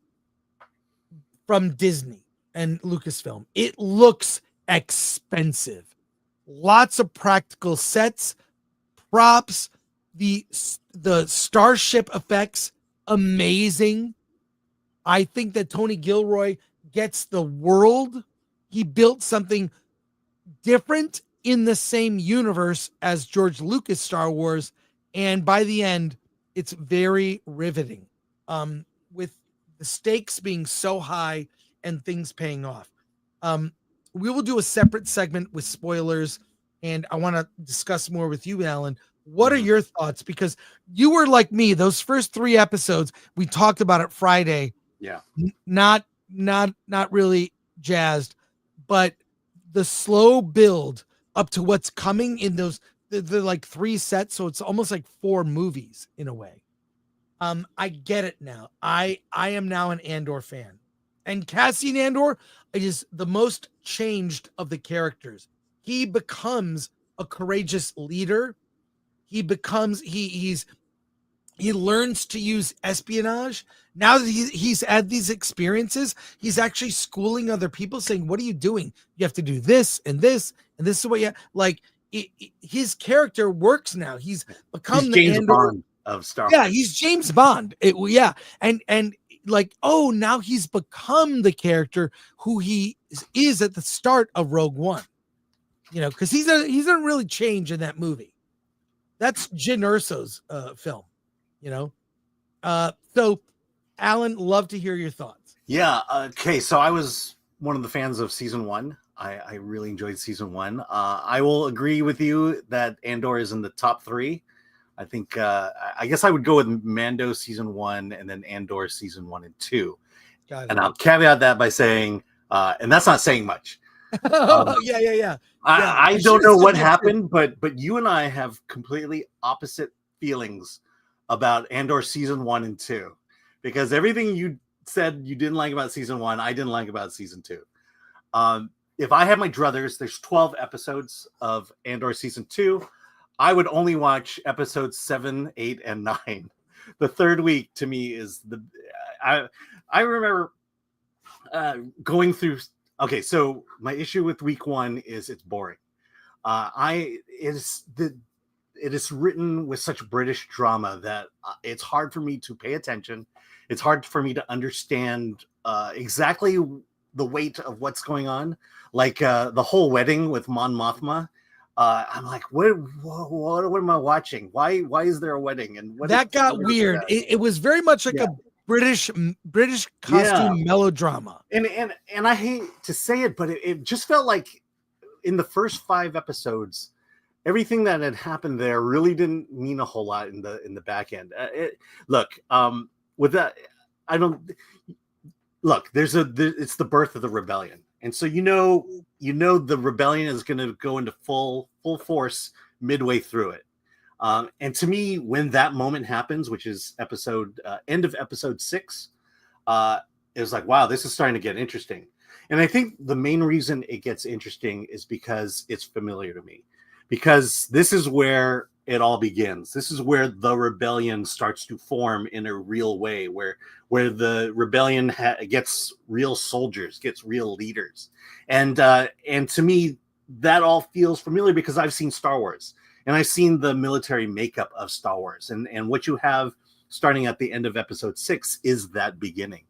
from Disney and Lucasfilm. It looks expensive. Lots of practical sets, props, the starship effects, amazing. I think that Tony Gilroy gets the world. He built something different in the same universe as George Lucas Star Wars, And by the end, it's very riveting, with the stakes being so high and things paying off. We will do a separate segment with spoilers, and I want to discuss more with you, Alan. What are your thoughts? Because you were like me, those first 3 episodes, we talked about it Friday. Yeah. Not really jazzed, but the slow build up to what's coming in those, the like 3 sets, so it's almost like 4 movies in a way. I get it now. I am now an Andor fan, and Cassian Andor is the most changed of the characters. He becomes a courageous leader. He becomes he learns to use espionage. Now that he's had these experiences, he's actually schooling other people, saying, "What are you doing? You have to do this and this, and this is what you like." His character works now. He's become the James Andor Bond of Star Wars. Yeah, he's James Bond. And like, oh, now he's become the character who he is at the start of Rogue One. Because he doesn't really change in that movie. That's Jyn Erso's film. So Alan, love to hear your thoughts. Yeah. Okay. So I was one of the fans of season 1. I really enjoyed season 1. I will agree with you that Andor is in the top 3. I think I guess I would go with Mando season 1 and then Andor season 1 and 2. Got it. And I'll caveat that by saying, and that's not saying much. Yeah. I don't know what happened, but you and I have completely opposite feelings about Andor season 1 and 2, because everything you said you didn't like about season 1, I didn't like about season 2. If I had my druthers, there's 12 episodes of Andor season 2. I would only watch episodes 7, 8, and 9. The third week to me is I remember going through. Okay, so my issue with week 1 is it's boring. It is written with such British drama that it's hard for me to pay attention. It's hard for me to understand exactly the weight of what's going on. Like the whole wedding with Mon Mothma. I'm like, what am I watching? Why is there a wedding? And that got weird. It was very much like a British costume melodrama. And I hate to say it, but it just felt like in the first 5 episodes, everything that had happened there really didn't mean a whole lot in the back end. With that, I don't look. It's the birth of the rebellion, and so the rebellion is going to go into full force midway through it. And to me, when that moment happens, which is end of episode 6, it was like, wow, this is starting to get interesting. And I think the main reason it gets interesting is because it's familiar to me, because this is where it all begins. This is where the rebellion starts to form in a real way, where the rebellion gets real soldiers, gets real leaders. And to me, that all feels familiar because I've seen Star Wars. And I've seen the military makeup of Star Wars. And what you have starting at the end of episode 6 is that beginning.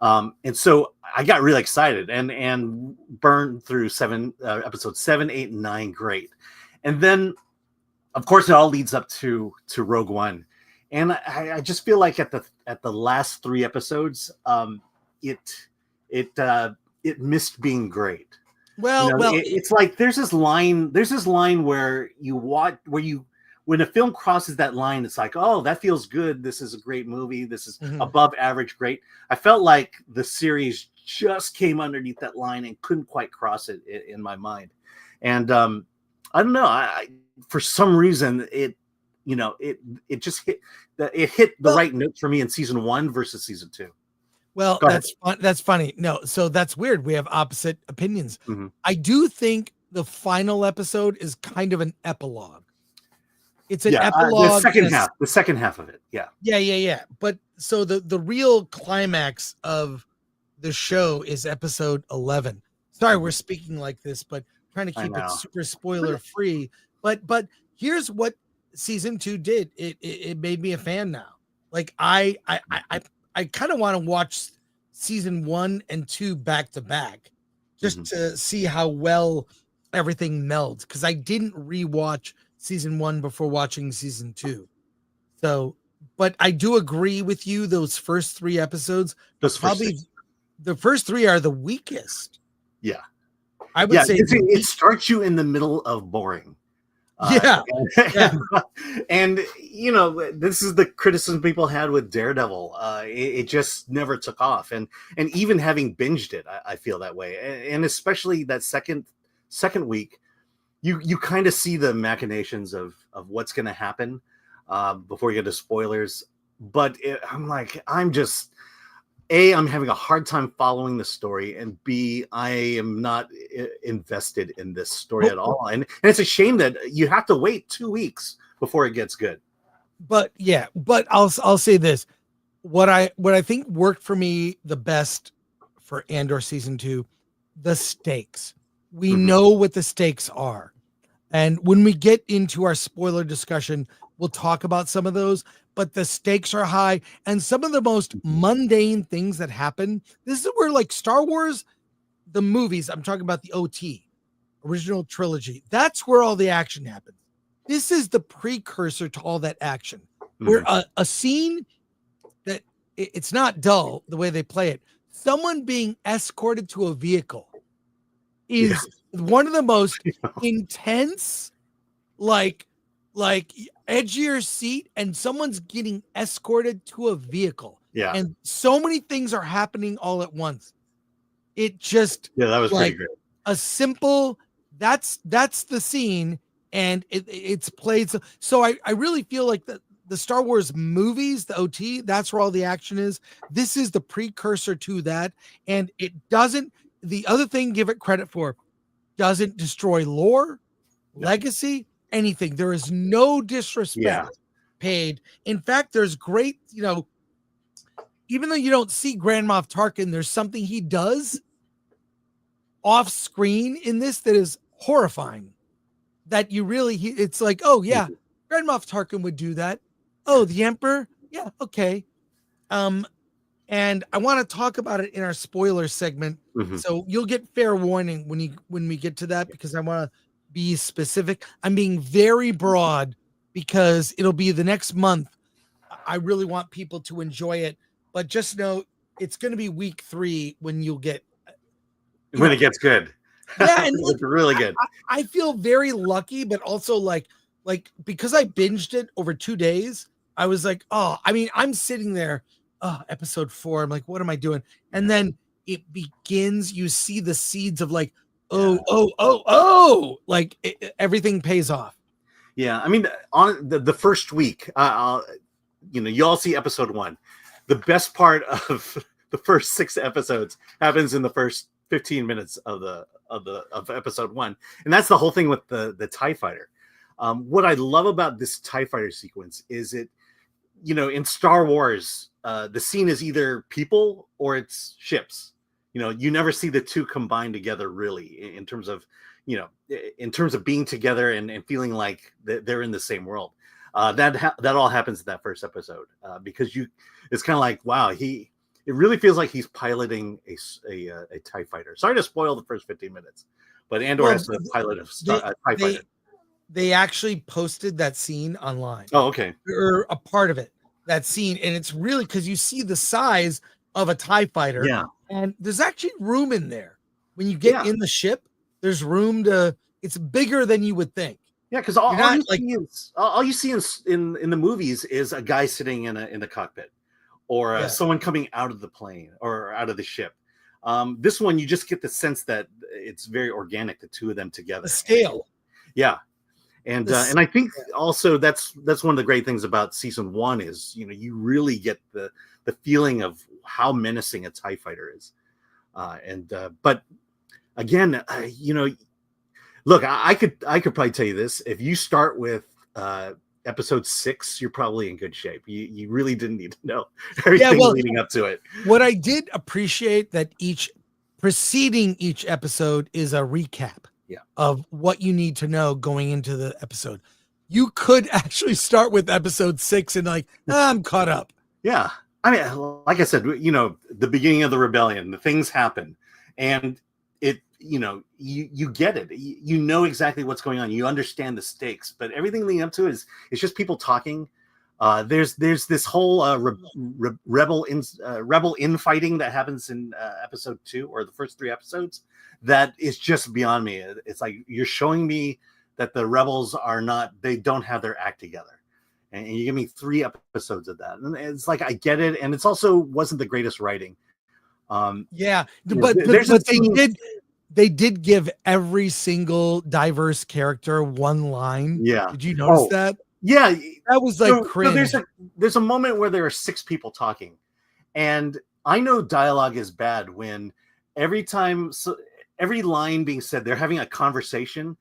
And so I got really excited and burned through episodes 7, 8, and 9. Great. And then, of course, it all leads up to Rogue One. And I just feel like at the last 3 episodes, it missed being great. It's like there's this line where when a film crosses that line, it's like, oh, that feels good. This is a great movie. This is above average great. I felt like the series just came underneath that line and couldn't quite cross it in my mind. And I don't know. For some reason, it just hit the right note for me in season 1 versus season 2. Well, that's funny. No, so that's weird. We have opposite opinions. Mm-hmm. I do think the final episode is kind of an epilogue. It's an epilogue. The second half of it. Yeah. Yeah. But so the real climax of the show is episode 11. Sorry, we're speaking like this, but trying to keep it super spoiler free. But here's what season 2 did. It made me a fan now. Like I kind of want to watch season 1 and 2 back to back just to see how well everything melds. Because I didn't rewatch season 1 before watching season 2. So, but I do agree with you. Those first 3 episodes, probably the first 3 are the weakest. Yeah. I would say it starts you in the middle of boring. Yeah. And you know, this is the criticism people had with Daredevil. It just never took off, and even having binged it, I feel that way. And especially that second week, you kind of see the machinations of what's going to happen before you get to spoilers. But I'm having a hard time following the story, and B, I am not invested in this story at all. And it's a shame that you have to wait 2 weeks before it gets good. But I'll say this. What I think worked for me the best for Andor season 2, the stakes. We know what the stakes are. And when we get into our spoiler discussion, we'll talk about some of those, but the stakes are high. And some of the most mundane things that happen, this is where, like, Star Wars, the movies, I'm talking about the OT, original trilogy, that's where all the action happens. This is the precursor to all that action, where a scene that it's not dull the way they play it. Someone being escorted to a vehicle is one of the most intense, like edge of your seat, and someone's getting escorted to a vehicle. Yeah. And so many things are happening all at once. It just, that was like, pretty great. A simple, that's the scene, and it's played. So I really feel like the Star Wars movies, the OT, that's where all the action is. This is the precursor to that. And it doesn't, the other thing, give it credit for, doesn't destroy lore, legacy, anything. There is no disrespect paid. In fact, there's great, even though you don't see Grand Moff Tarkin, there's something he does off screen in this that is horrifying. That you really, it's like, oh yeah, Grand Moff Tarkin would do that. Oh, the Emperor, yeah, okay. And I want to talk about it in our spoiler segment. So you'll get fair warning when we get to that, because I want to be specific. I'm being very broad because it'll be the next month. I really want people to enjoy it, but just know it's going to be week 3 when you'll get when it gets good. Yeah, and it's really good. I feel very lucky, but also like because I binged it over 2 days, I was like, oh, I mean, I'm sitting there, episode 4. I'm like, what am I doing? And then it begins. You see the seeds of like, like everything pays off. Yeah, I mean, on the first week, you all see episode 1. The best part of the first 6 episodes happens in the first 15 minutes of episode 1, and that's the whole thing with the TIE fighter. What I love about this TIE fighter sequence is it, in Star Wars, the scene is either people or it's ships. You never see the two combined together really in terms of, in terms of being together and feeling like they're in the same world. That all happens in that first episode because it's kind of like, wow, it really feels like he's piloting a TIE fighter. Sorry to spoil the first 15 minutes, but Andor has the pilot of TIE fighter. They actually posted that scene online. Oh, okay. Or a part of it, that scene. And it's really because you see the size of a TIE fighter. Yeah. And there's actually room in there. When you get in the ship, there's room it's bigger than you would think. Yeah, because all you see in the movies is a guy sitting in the cockpit, or someone coming out of the plane or out of the ship. This one, you just get the sense that it's very organic, the two of them together. The scale. Yeah. And I think also that's one of the great things about season 1 is, you really get the feeling of how menacing a TIE fighter is. But again, look, I could probably tell you this. If you start with episode 6, you're probably in good shape. You really didn't need to know everything leading up to it. What I did appreciate that preceding each episode is a recap of what you need to know going into the episode. You could actually start with episode 6 and I'm caught up. Yeah. I mean, like I said, the beginning of the rebellion, the things happen, and it, you get it. You know exactly what's going on. You understand the stakes, but everything leading up to it is just people talking. There's this whole rebel infighting that happens in episode 2 or the first 3 episodes that is just beyond me. It's like you're showing me that the rebels they don't have their act together, and you give me 3 episodes of that, and it's like I get it, and it's also wasn't the greatest writing. Yeah, but they did give every single diverse character one line. Yeah, did you notice that? Yeah, that was like cringe. So there's a moment where there are 6 people talking, and I know dialogue is bad when every line being said, they're having a conversation,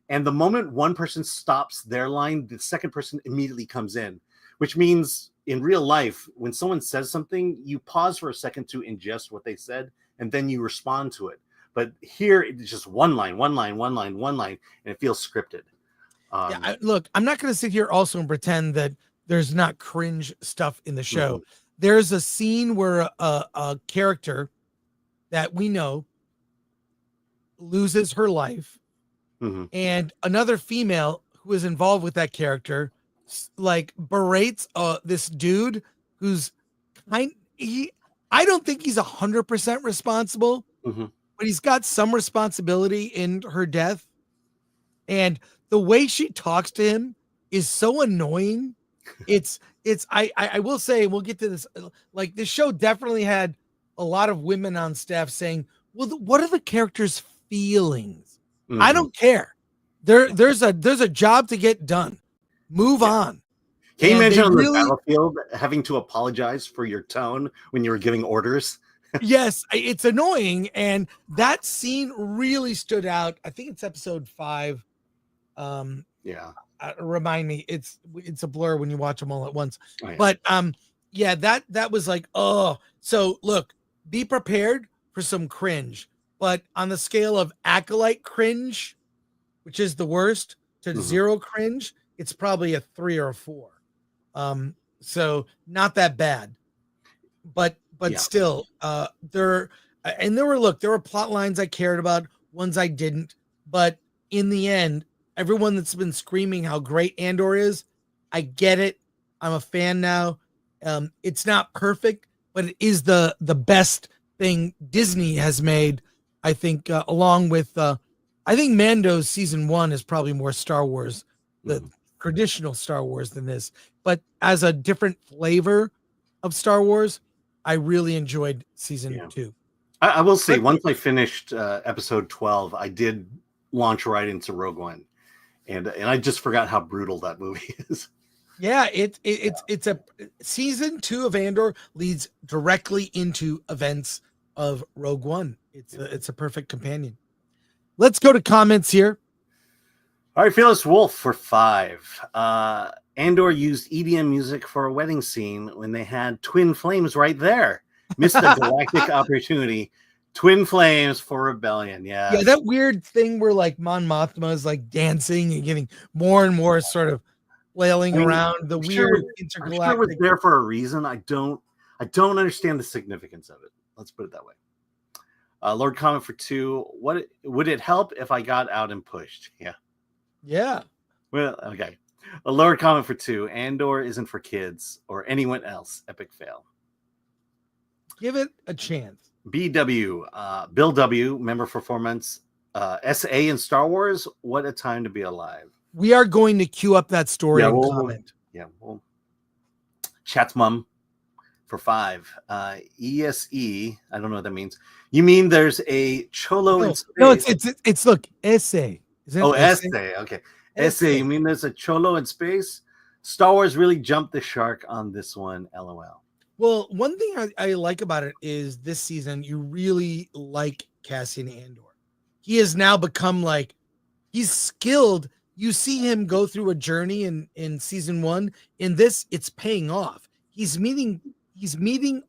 and the moment one person stops their line, the second person immediately comes in, which means in real life, when someone says something, you pause for a second to ingest what they said, and then you respond to it. But here, it's just one line, and it feels scripted. Look, I'm not going to sit here also and pretend that there's not cringe stuff in the show. Mm-hmm. There's a scene where a character that we know loses her life, mm-hmm. and another female who is involved with that character like berates this dude who's I don't think he's 100% responsible, mm-hmm. but he's got some responsibility in her death. And the way she talks to him is so annoying. I will say, we'll get to this. Like, this show definitely had a lot of women on staff saying, well, what are the characters' feelings? Mm-hmm. I don't care. There's a job to get done. Move on. Can you imagine on the battlefield having to apologize for your tone when you were giving orders? Yes, it's annoying. And that scene really stood out. I think it's episode 5. Remind me, it's a blur when you watch them all at once. Oh, yeah. But that was like, oh. So look, be prepared for some cringe. But on the scale of Acolyte cringe, which is the worst, to zero cringe, it's probably a 3 or a 4. So not that bad. But still, there were plot lines I cared about, ones I didn't. But in the end, everyone that's been screaming how great Andor is, I get it. I'm a fan now. It's not perfect, but it is the best thing Disney has made. I think along with I think Mando's season 1 is probably more Star Wars, the traditional Star Wars, than this. But as a different flavor of Star Wars, I really enjoyed season 2. I will say, once I finished episode 12, I did launch right into Rogue One, and I just forgot how brutal that movie is. Yeah, it's a season 2 of Andor leads directly into events of Rogue One. It's a perfect companion. Let's go to comments here. All right, Fearless Wolf for 5. Andor used EDM music for a wedding scene when they had twin flames right there. Missed a galactic opportunity. Twin flames for rebellion. Yeah, that weird thing where like Mon Mothma is like dancing and getting more and more sort of flailing around the weird intergalactic. I'm sure it was there for a reason. I don't understand the significance of it. Let's put it that way. Lord comment for 2. What would it help if I got out and pushed? Yeah. Well, okay. A Lord comment for 2. Andor isn't for kids or anyone else. Epic fail. Give it a chance. BW, Bill W, member for 4 months. SA in Star Wars. What a time to be alive. We are going to queue up that story and comment. Chat's mom for 5. ESE. I don't know what that means. You mean there's a Cholo in space? No, it's look, essay. Essay. Okay. Essay. You mean there's a Cholo in space? Star Wars really jumped the shark on this one. LOL. Well, one thing I like about it is this season, you really like Cassian Andor. He has now become like, he's skilled. You see him go through a journey in season 1. In this, it's paying off. He's meeting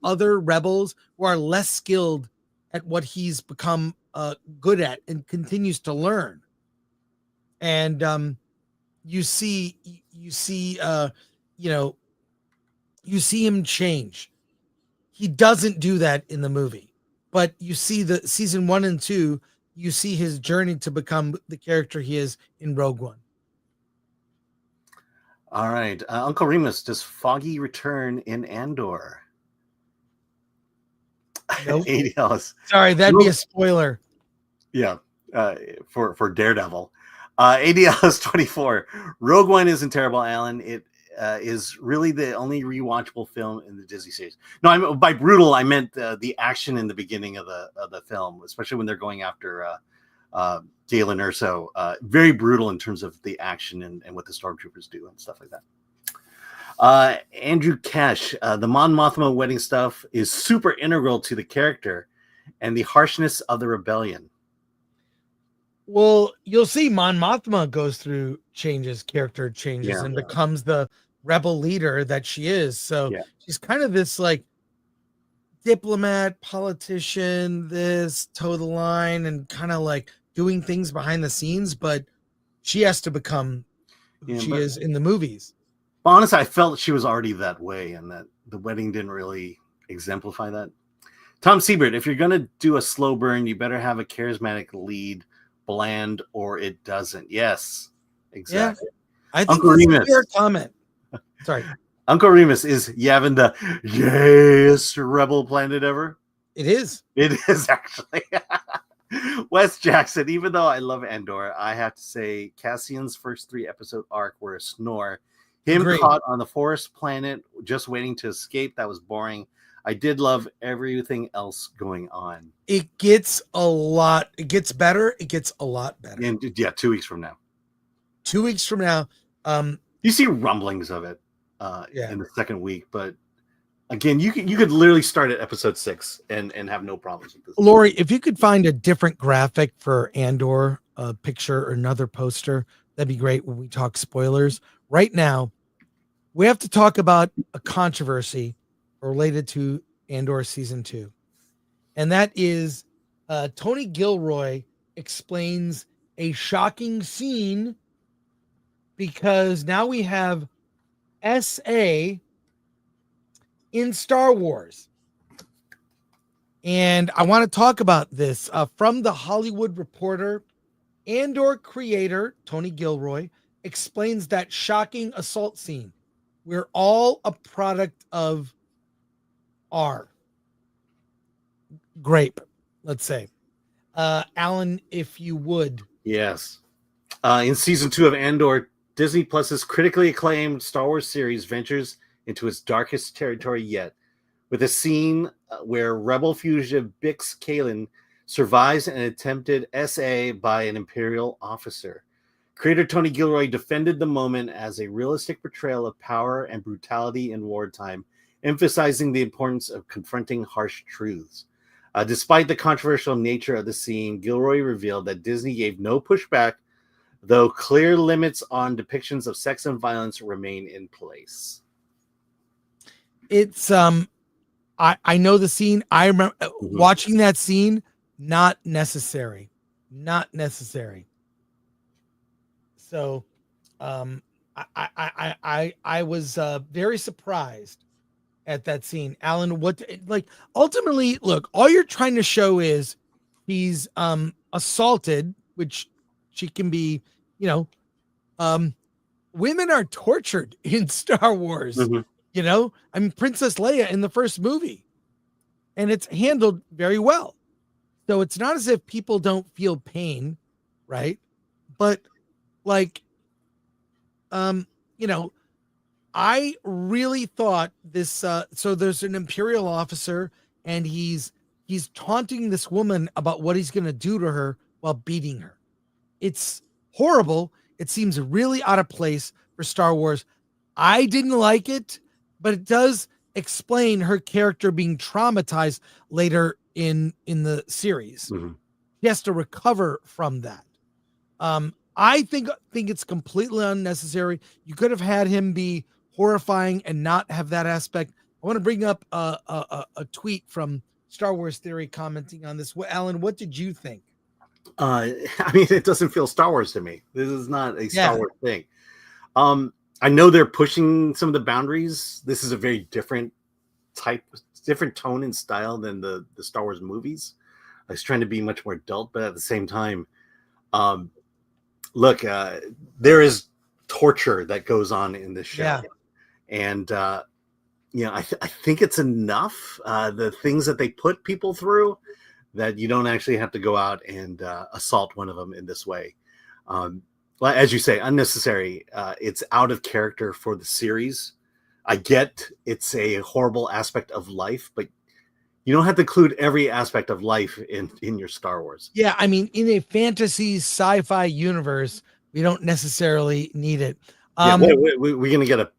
other rebels who are less skilled at what he's become good at and continues to learn. And you see him change. He doesn't do that in the movie, but you see the season 1 and 2, you see his journey to become the character he is in Rogue One. All right. Uncle Remus, does Foggy return in Andor? Nope. ADLs. Sorry, that'd be a spoiler. Yeah, for Daredevil. ADLs 24. Rogue One isn't terrible, Alan. It is really the only rewatchable film in the Disney series. No, by brutal, I meant the action in the beginning of the film, especially when they're going after Galen Erso. Very brutal in terms of the action and what the stormtroopers do and stuff like that. Andrew Cash, the Mon Mothma wedding stuff is super integral to the character and the harshness of the rebellion. Well, you'll see Mon Mothma goes through character changes, and becomes the rebel leader that she is. So she's kind of this like diplomat, politician, this toe the line, and kind of like doing things behind the scenes, but she has to become who she is in the movies. But honestly, I felt she was already that way, and that the wedding didn't really exemplify that. Tom Siebert, if you're going to do a slow burn, you better have a charismatic lead. Bland or it doesn't. Yes, exactly. Yeah, I think that's a fair comment. Sorry. Uncle Remus, is Yavin the gayest rebel planet ever? It is. It is, actually. Wes Jackson, even though I love Andor, I have to say Cassian's first 3-episode arc were a snore. Him caught on the forest planet, just waiting to escape, that was boring. I did love everything else going on. It gets better. It gets a lot better. And 2 weeks from now. 2 weeks from now. You see rumblings of it in the second week, but again, you could literally start at episode 6 and have no problems with this. Lori, if you could find a different graphic for Andor, a picture or another poster, that'd be great when we talk spoilers. Right now, we have to talk about a controversy related to Andor season 2. And that is Tony Gilroy explains a shocking scene because now we have SA in Star Wars. And I want to talk about this from the Hollywood Reporter. Andor creator Tony Gilroy explains that shocking assault scene. We're all a product of R. Grape, let's say. Alan, if you would. Yes. In season 2 of Andor, Disney Plus's critically acclaimed Star Wars series ventures into its darkest territory yet, with a scene where rebel fugitive Bix Kalen survives an attempted SA by an Imperial officer. Creator Tony Gilroy defended the moment as a realistic portrayal of power and brutality in wartime, emphasizing the importance of confronting harsh truths. Despite the controversial nature of the scene, Gilroy revealed that Disney gave no pushback, though clear limits on depictions of sex and violence remain in place. It's I know the scene. I remember watching that scene. Not necessary. Not necessary. So, I was very surprised at that scene. Alan, ultimately, look, all you're trying to show is he's assaulted, which she can be, women are tortured in Star Wars. I mean, Princess Leia in the first movie, and it's handled very well. So it's not as if people don't feel pain, right? But I really thought this. So there's an Imperial officer, and he's taunting this woman about what he's going to do to her while beating her. It's horrible. It seems really out of place for Star Wars. I didn't like it, but it does explain her character being traumatized later in the series. He has to recover from that. I think it's completely unnecessary. You could have had him be horrifying and not have that aspect. I want to bring up a tweet from Star Wars Theory commenting on this. Alan, what did you think? I mean, it doesn't feel Star Wars to me. This is not a Star Wars thing. I know they're pushing some of the boundaries. This is a very different tone and style than the Star Wars movies. I was trying to be much more adult, but at the same time, look, there is torture that goes on in this show. Yeah. And I think it's enough, the things that they put people through, that you don't actually have to go out and assault one of them in this way. Well, as you say, unnecessary. It's out of character for the series. I get it's a horrible aspect of life, but you don't have to include every aspect of life in your Star Wars. Yeah, I mean, in a fantasy sci-fi universe, we don't necessarily need it. We're going to get a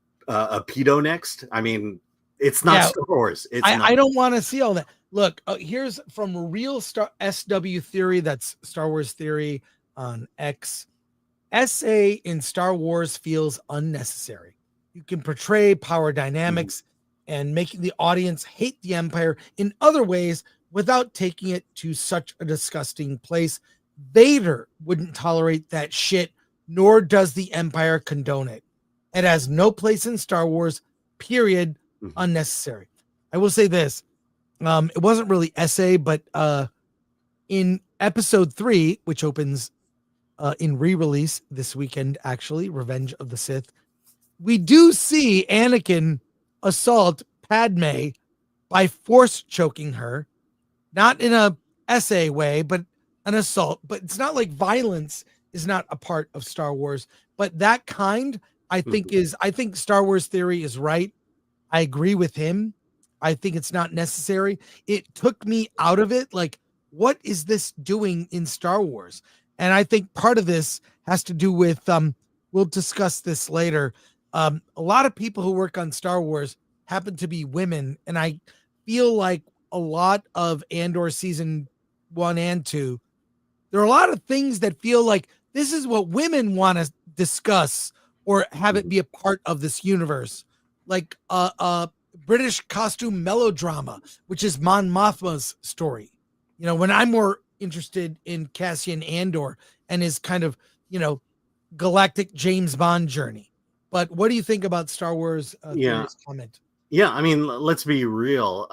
pedo next? I mean, it's not Star Wars. I don't want to see all that. Look, here's from real SW theory. That's Star Wars theory on X. SA in Star Wars feels unnecessary. You can portray power dynamics and making the audience hate the Empire in other ways without taking it to such a disgusting place. Vader wouldn't tolerate that shit, nor does the Empire condone it. It has no place in Star Wars, period. Unnecessary. I will say this. It wasn't really SA, but in episode 3, which opens in re-release this weekend, actually, Revenge of the Sith, we do see Anakin assault Padme by force choking her, not in a SA way, but an assault. But it's not like violence is not a part of Star Wars, but that kind, I think Star Wars theory is right. I agree with him. I think it's not necessary. It took me out of it. Like, what is this doing in Star Wars? And I think part of this has to do with, we'll discuss this later. A lot of people who work on Star Wars happen to be women. And I feel like a lot of Andor season 1 and 2, there are a lot of things that feel like this is what women want to discuss or have it be a part of this universe. Like British costume melodrama, which is Mon Mothma's story. You know, when I'm more interested in Cassian Andor and his kind of, galactic James Bond journey. But what do you think about Star Wars comment? Yeah, I mean, let's be real.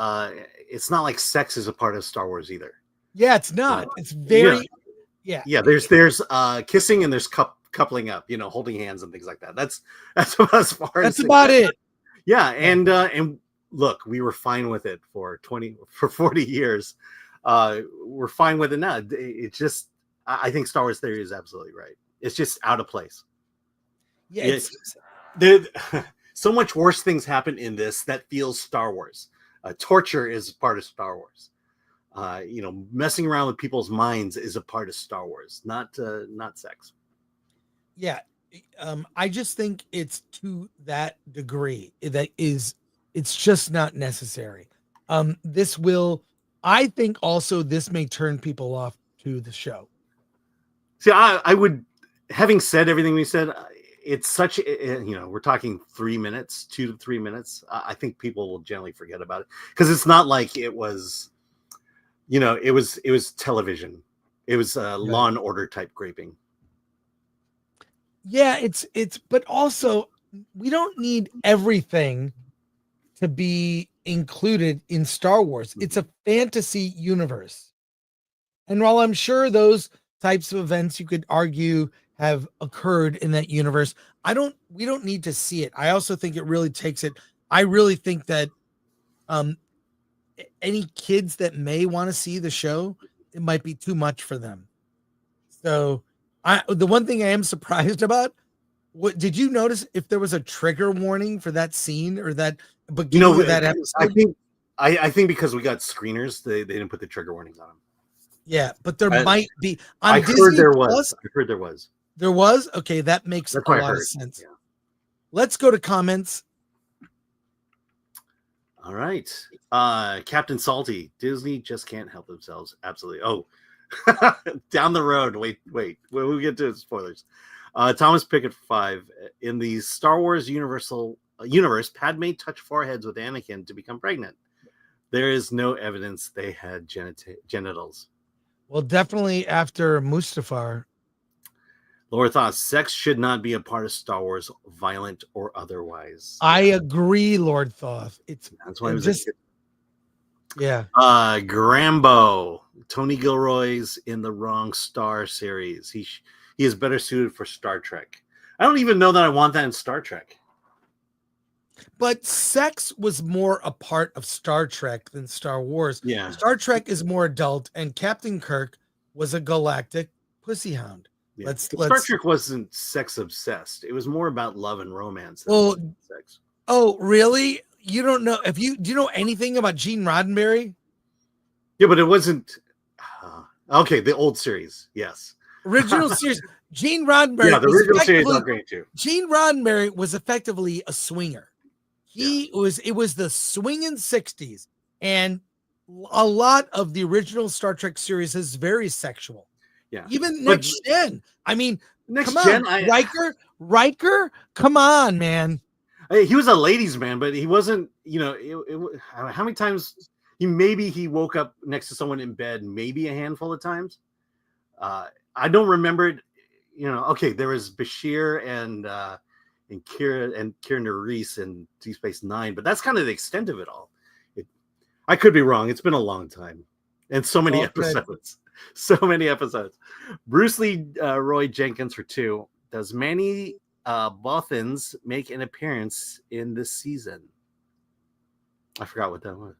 It's not like sex is a part of Star Wars either. Yeah, it's not. It's very... Yeah. There's kissing and there's coupling up, holding hands and things like that. That's about as far as... That's about it. Yeah, and look, we were fine with it for 40 years. We're fine with it now. It's just, I think Star Wars theory is absolutely right. It's just out of place. Yeah, so much worse things happen in this that feels Star Wars. Torture is part of Star Wars. Messing around with people's minds is a part of Star Wars, not sex. Yeah, I just think it's to that degree it's just not necessary. I think also this may turn people off to the show. See, I would, having said everything we said, it's such, we're talking 3 minutes, 2 to 3 minutes. I think people will generally forget about it because it's not like it was, it was television. It was Law and Order type graping. Yeah, it's, but also we don't need everything to be included in Star Wars. It's a fantasy universe. And while I'm sure those types of events you could argue have occurred in that universe, we don't need to see it. I also think it really takes it. I really think that any kids that may want to see the show, it might be too much for them. So the one thing I am surprised about, what did you notice if there was a trigger warning for that scene or that beginning of that episode? I think because we got screeners, they didn't put the trigger warnings on them. Yeah, but there might be. I heard there was. There was? Okay, that makes a lot of sense. Yeah. Let's go to comments. All right. Captain Salty, Disney just can't help themselves. Absolutely. Oh, down the road. Wait. We'll get to spoilers. Thomas Pickett 5. In the Star Wars universe, Padme touched foreheads with Anakin to become pregnant. There is no evidence they had genitals. Well, definitely after Mustafar. Lord Thoth, sex should not be a part of Star Wars, violent or otherwise. I agree, Lord Thoth. That's why it was just... Yeah. Grambo, Tony Gilroy's in the wrong Star series. He is better suited for Star Trek. I don't even know that I want that in Star Trek. But sex was more a part of Star Trek than Star Wars. Yeah. Star Trek is more adult, and Captain Kirk was a galactic pussy hound. Yeah. Star Trek wasn't sex obsessed. It was more about love and romance than sex. Oh, really? You don't know do you know anything about Gene Roddenberry? Yeah, but it wasn't okay, the old series, yes. Original series. Gene Roddenberry. Yeah, the original series are great too. Gene Roddenberry was effectively a swinger. It was the swinging 60s, and a lot of the original Star Trek series is very sexual. Yeah. Even Next Gen. I mean, Next come Gen, on, Riker, come on, man. He was a ladies' man, but he wasn't, how many times he woke up next to someone in bed, maybe a handful of times. I don't remember it, okay, there was Bashir and Kira Nerys in Deep Space Nine, but that's kind of the extent of it all. I could be wrong. It's been a long time, and so many episodes. So many episodes. Bruce Lee, Roy Jenkins for 2. Does Manny Bothans make an appearance in this season? I forgot what that was.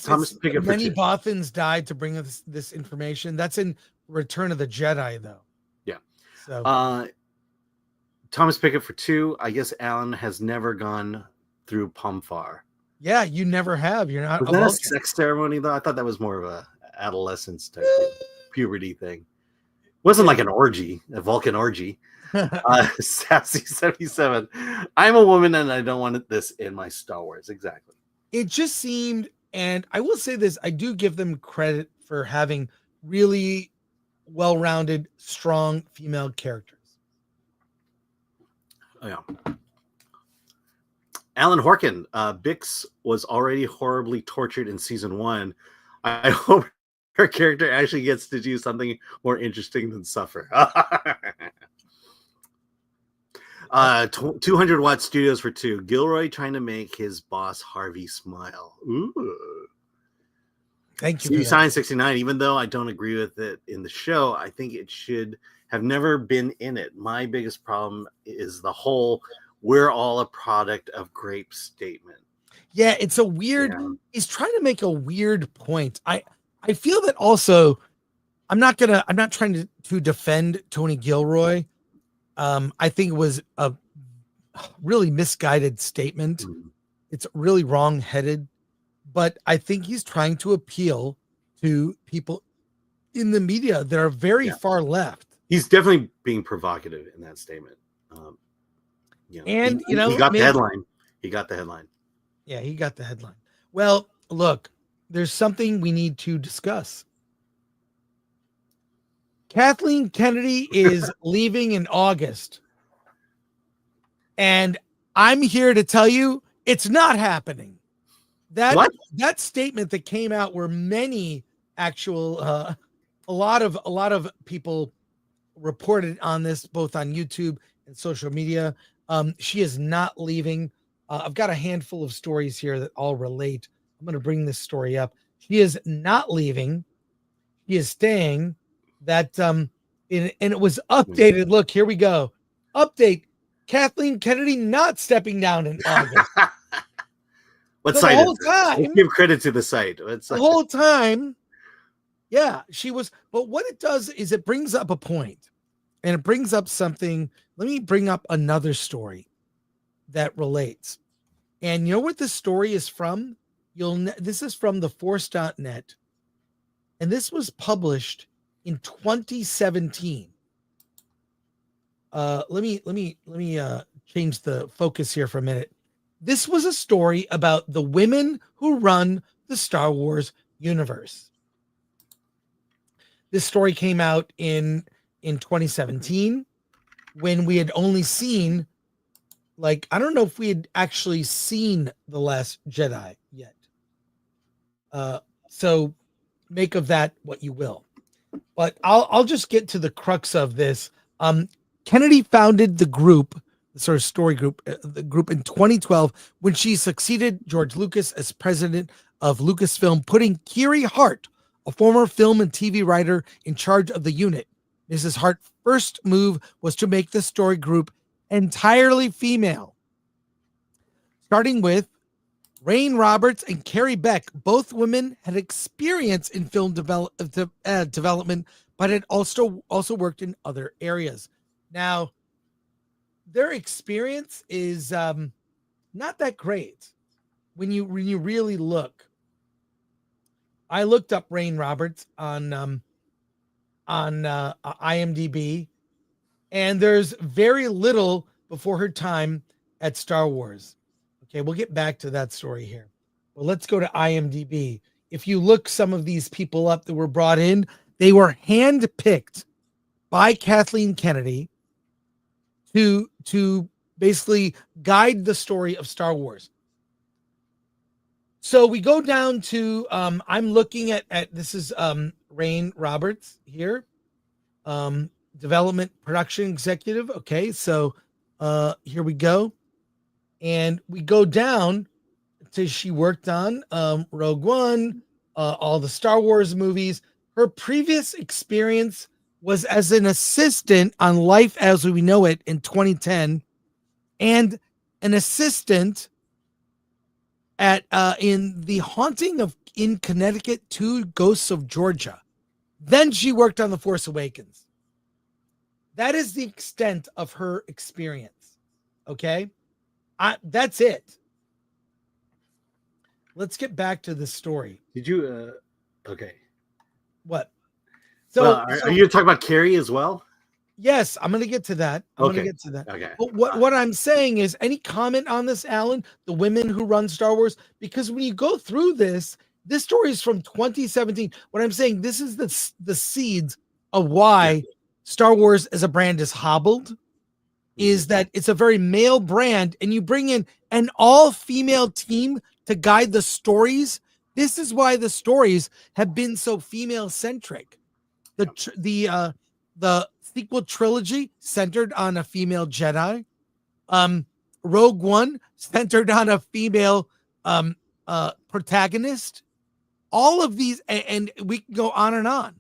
Thomas Pickett for 2. Manny Bothans died to bring us this information. That's in Return of the Jedi, though. Yeah. So. Thomas Pickett for 2. I guess Alan has never gone through Pomfar. Yeah, you never have. You're not. Was that a sex ceremony though? I thought that was more of a adolescence type puberty thing. Wasn't like an orgy, a Vulcan orgy. Sassy 77. I'm a woman and I don't want this in my Star Wars. Exactly. It just seemed, and I will say this, I do give them credit for having really well-rounded, strong female characters. Oh, yeah. Alan Horkin, Bix was already horribly tortured in season 1. I hope her character actually gets to do something more interesting than suffer. 200 Watt Studios for 2. Gilroy trying to make his boss Harvey smile. Ooh. Thank you. Sign 69. Even though I don't agree with it in the show, I think it should have never been in it. My biggest problem is the whole "we're all a product of grape" statement. Yeah, it's a weird. He's trying to make a weird point. I feel that also. I'm not trying to defend Tony Gilroy. I think it was a really misguided statement. It's really wrong-headed, but I think he's trying to appeal to people in the media that are very far left. He's definitely being provocative in that statement. He got the headline. He got the headline. Yeah, he got the headline. Well, look, there's something we need to discuss. Kathleen Kennedy is leaving in August. And I'm here to tell you it's not happening. That statement that came out where many actual a lot of people reported on this both on YouTube and social media. She is not leaving. I've got a handful of stories here that all relate. I'm going to bring this story up. She is not leaving. She is staying. And it was updated. Look, here we go. Update. Kathleen Kennedy not stepping down in August. What so site? The whole time. Let's give credit to the site. The whole time. Yeah, she was. But what it does is it brings up a point, and it brings up something. Let me bring up another story that relates. And you know what this story is from? This is from theforce.net, and this was published in 2017. Let me change the focus here for a minute. This was a story about the women who run the Star Wars universe. This story came out in 2017 when we had only seen, I don't know if we had actually seen The Last Jedi yet. So make of that what you will. But I'll just get to the crux of this. Kennedy founded the group, the sort of story group, the group in 2012 when she succeeded George Lucas as president of Lucasfilm, putting Kiri Hart, a former film and TV writer, in charge of the unit. Mrs. Hart's first move was to make the story group entirely female, starting with Rain Roberts and Carrie Beck. Both women had experience in film development, but had also worked in other areas. Now, their experience is not that great when you really look. I looked up Rain Roberts on IMDb, and there's very little before her time at Star Wars. Okay, we'll get back to that story here. Well, let's go to IMDb. If you look some of these people up that were brought in, they were handpicked by Kathleen Kennedy to basically guide the story of Star Wars. So we go down to I'm looking at this is Rain Roberts here, development production executive. Okay, so here we go, and we go down to she worked on Rogue One, all the Star Wars movies. Her previous experience was as an assistant on Life as We Know It in 2010, and an assistant at in The Haunting of in Connecticut 2 Ghosts of Georgia. Then she worked on The Force Awakens. That is the extent of her experience. Okay? That's it. Let's get back to the story. Did you okay. What? So, well, are you talking about Carrie as well? Yes, I'm going to get to that. Okay. But what I'm saying is, any comment on this, Alan? The women who run Star Wars? Because when you go through this story is from 2017. What I'm saying, this is the seeds of why Star Wars as a brand is hobbled, is that it's a very male brand, and you bring in an all-female team to guide the stories. This is why the stories have been so female-centric. The sequel trilogy centered on a female Jedi. Rogue One centered on a female protagonist. All of these, and we can go on and on.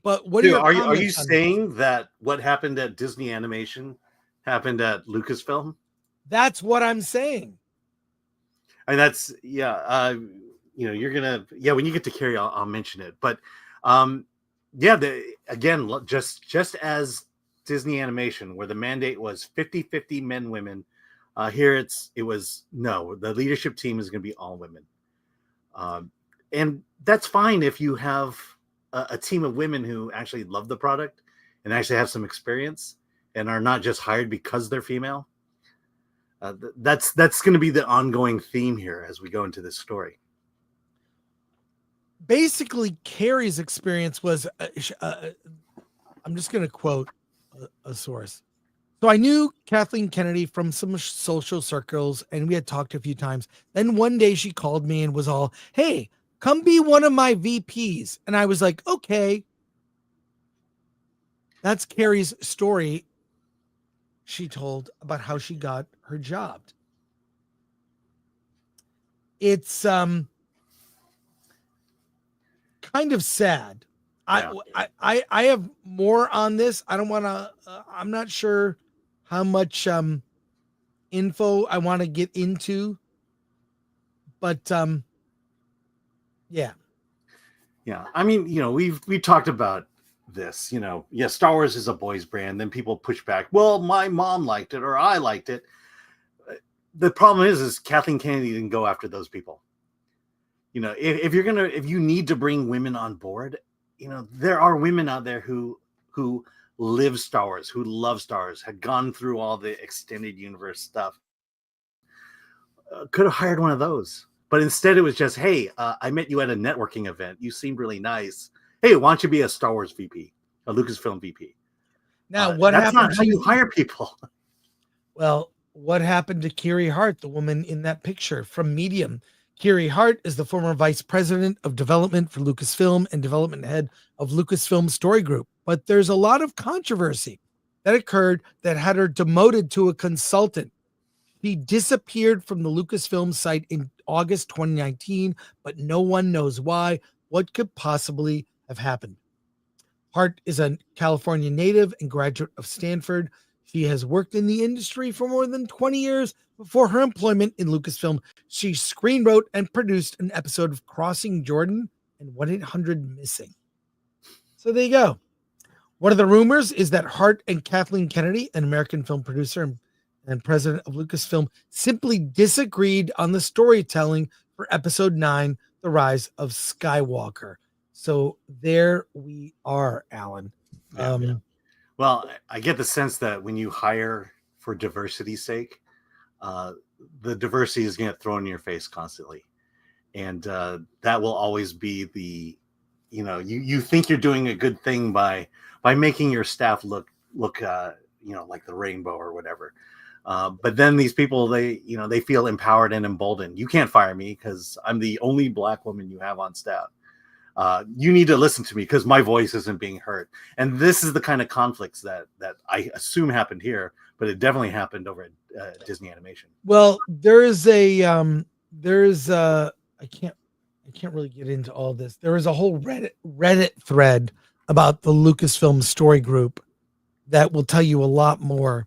But what are you saying that what happened at Disney Animation happened at Lucasfilm? That's what I'm saying. And that's you're gonna when you get to Carrie, I'll mention it. But just as Disney Animation, where the mandate was 50-50 men, women, here it was no, the leadership team is going to be all women. And that's fine if you have a team of women who actually love the product and actually have some experience and are not just hired because they're female. That's going to be the ongoing theme here as we go into this story. Basically, Carrie's experience was, I'm just going to quote a source. So I knew Kathleen Kennedy from some social circles, and we had talked a few times. Then one day she called me and was all, hey, come be one of my VPs. And I was like, okay. That's Carrie's story. She told about how she got her job. It's kind of sad. Yeah. I have more on this. I don't want to. I'm not sure how much info I want to get into, but yeah. I mean, we've talked about this. Star Wars is a boys' brand. Then people push back. Well, my mom liked it, or I liked it. The problem is Kathleen Kennedy didn't go after those people. If you need to bring women on board, there are women out there who live Star Wars, who love Star Wars, had gone through all the extended universe stuff. Could have hired one of those, but instead it was just, hey, I met you at a networking event. You seemed really nice. Hey, why don't you be a Star Wars VP, a Lucasfilm VP? Now, what that's happened? Not how you hire people. Well, what happened to Carrie Hart, the woman in that picture from Medium? Carrie Hart is the former vice president of development for Lucasfilm and development head of Lucasfilm Story Group. But there's a lot of controversy that occurred that had her demoted to a consultant. She disappeared from the Lucasfilm site in August 2019, but no one knows why. What could possibly have happened? Hart is a California native and graduate of Stanford. She has worked in the industry for more than 20 years. Before her employment in Lucasfilm, she screenwrote and produced an episode of Crossing Jordan and 1-800-Missing. So there you go. One of the rumors is that Hart and Kathleen Kennedy, an American film producer and president of Lucasfilm, simply disagreed on the storytelling for episode 9, The Rise of Skywalker. So there we are, Alan. Yeah. Well, I get the sense that when you hire for diversity's sake, the diversity is going to get thrown in your face constantly. And that will always be the, you think you're doing a good thing by making your staff look like the rainbow or whatever. But then these people, they feel empowered and emboldened. You can't fire me because I'm the only Black woman you have on staff. You need to listen to me because my voice isn't being heard. And this is the kind of conflicts that I assume happened here, but it definitely happened over at Disney Animation. Well, I can't really get into all this. There is a whole Reddit thread about the Lucasfilm story group that will tell you a lot more.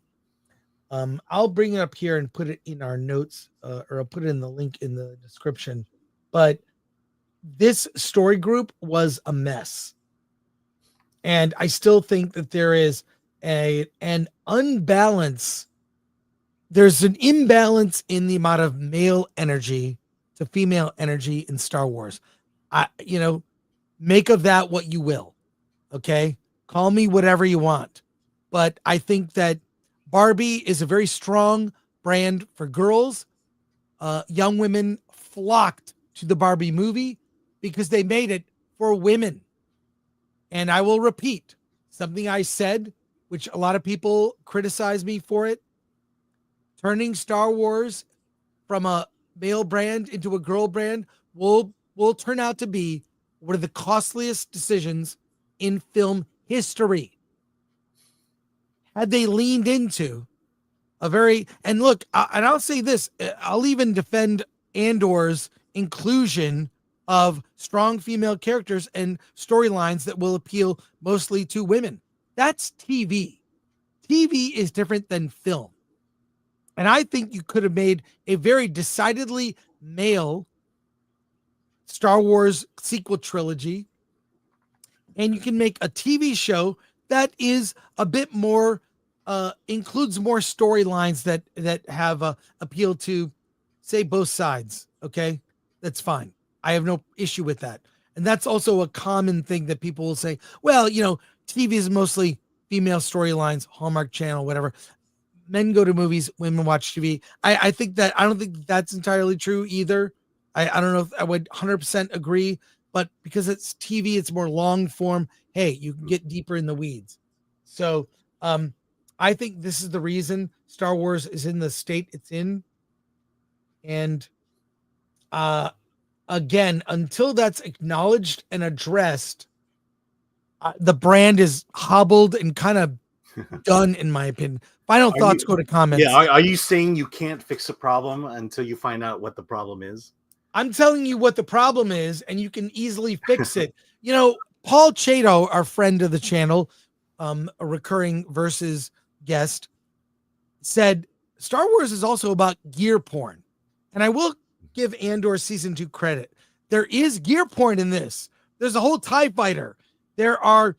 I'll bring it up here and put it in our notes, or I'll put it in the link in the description. But this story group was a mess. And I still think that there is an unbalance. There's an imbalance in the amount of male energy to female energy in Star Wars. Make of that what you will. Okay. Call me whatever you want. But I think that Barbie is a very strong brand for girls. Young women flocked to the Barbie movie because they made it for women. And I will repeat something I said, which a lot of people criticize me for it. Turning Star Wars from a male brand into a girl brand will turn out to be one of the costliest decisions in film history. Had they leaned into and I'll say this, I'll even defend Andor's inclusion of strong female characters and storylines that will appeal mostly to women. That's TV. TV is different than film. And I think you could have made a very decidedly male Star Wars sequel trilogy, and you can make a TV show that is a bit more, includes more storylines that have appeal to, say, both sides. Okay, that's fine. I have no issue with that. And that's also a common thing that people will say, well, TV is mostly female storylines, Hallmark Channel, whatever. Men go to movies, women watch TV. I don't think that's entirely true either. I don't know if I would 100% agree, but because it's TV, it's more long form. Hey, you can get deeper in the weeds. So I think this is the reason Star Wars is in the state it's in. And again, until that's acknowledged and addressed, the brand is hobbled and kind of done, in my opinion. Final thoughts, go to comments. Yeah, are you saying you can't fix a problem until you find out what the problem is? I'm telling you what the problem is, and you can easily fix it. Paul Chato, our friend of the channel, a recurring Versus guest, said Star Wars is also about gear porn. And I will give Andor season 2 credit. There is gear porn in this. There's a whole TIE fighter. There are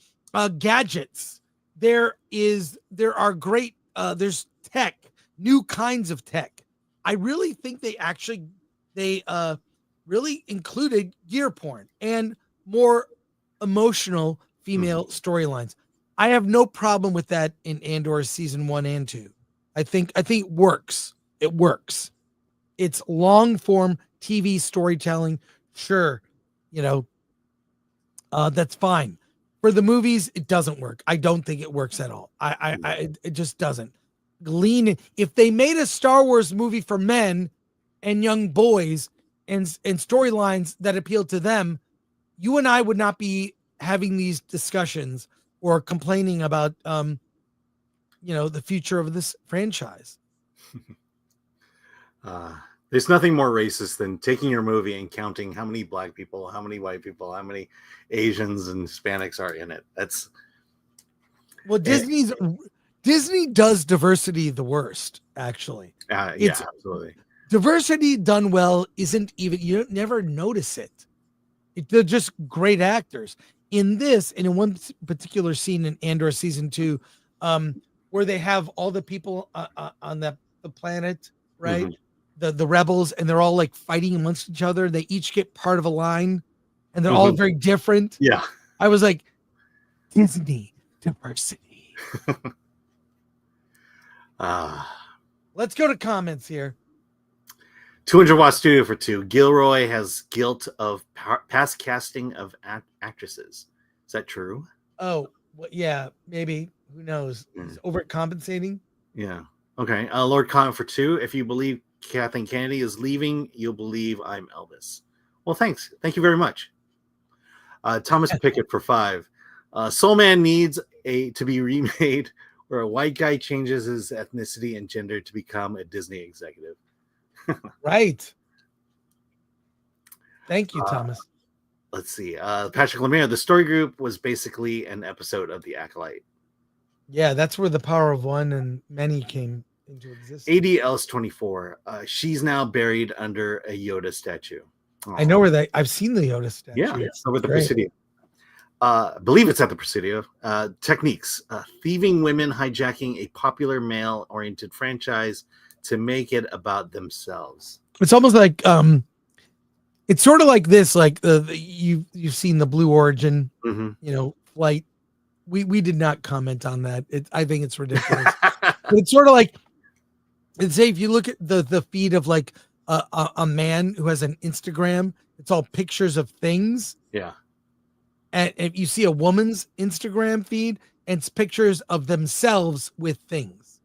gadgets. There are great, there's tech, new kinds of tech. I really think they really included gear porn and more emotional female storylines. I have no problem with that in Andor season 1 and 2. I think it works. It works. It's long form TV storytelling. Sure. That's fine. For the movies, it doesn't work. I don't think it works at all. It just doesn't. If they made a Star Wars movie for men and young boys and storylines that appeal to them, you and I would not be having these discussions or complaining about the future of this franchise. There's nothing more racist than taking your movie and counting how many black people, how many white people, how many Asians and Hispanics are in it. That's Well, Disney does diversity the worst, actually. yeah, It's absolutely. diversity done well isn't even, you don't never notice it. They're just great actors. In this, and in one particular scene in Andor season 2, where they have all the people on the planet, right? The rebels, and they're all like fighting amongst each other. They each get part of a line, and they're all very different. Yeah. I was like, Disney diversity. Let's go to comments here. 200 Watt Studio for 2. Gilroy has guilt of past casting of actresses. Is that true? Oh, well, yeah, maybe. Who knows? He's overcompensating. Yeah. Okay. Lord Khan for 2. If you believe Kathleen Kennedy is leaving, you'll believe I'm Elvis. Well, thanks. Thank you very much. Thomas Pickett for 5. Soul Man needs to be remade where a white guy changes his ethnicity and gender to become a Disney executive. Right. Thank you, Thomas. Let's see. Patrick Lemire, the story group was basically an episode of The Acolyte. Yeah, that's where the power of one and many came into existence. ADL's 24. She's now buried under a Yoda statue. I know where I've seen the Yoda statue. Yeah, it's over the Presidio. I believe it's at the Presidio. Techniques. Thieving women hijacking a popular male-oriented franchise to make it about themselves. It's almost like it's sort of like this, like you've seen the Blue Origin, flight. We did not comment on that. I think it's ridiculous. But it's sort of like, say if you look at the feed of like a man who has an Instagram, it's all pictures of things. Yeah. And if you see a woman's Instagram feed, it's pictures of themselves with things.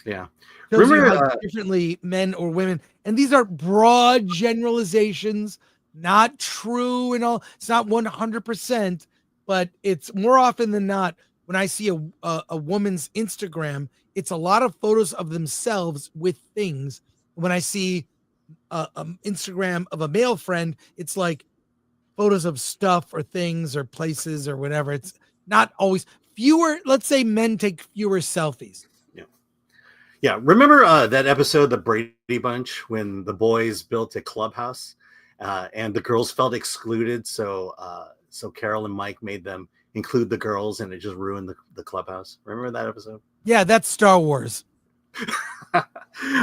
Yeah. Remember how differently men or women, and these are broad generalizations, not true and all. It's not 100%, but it's more often than not when I see a woman's Instagram, it's a lot of photos of themselves with things. When I see Instagram of a male friend, it's like photos of stuff or things or places or whatever. It's not always fewer. Let's say men take fewer selfies. Yeah, remember that episode, The Brady Bunch, when the boys built a clubhouse and the girls felt excluded, so Carol and Mike made them include the girls, and it just ruined the clubhouse. Remember that episode? Yeah, that's Star Wars.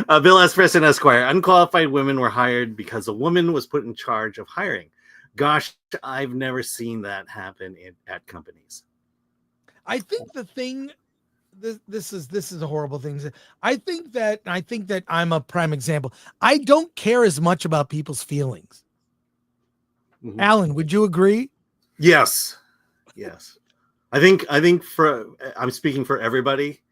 Bill S. Preston Esquire. Unqualified women were hired because a woman was put in charge of hiring. Gosh, I've never seen that happen at companies. I think the thing... This is a horrible thing. I think that I'm a prime example. I don't care as much about people's feelings. Alan, would you agree? Yes. I think I'm speaking for everybody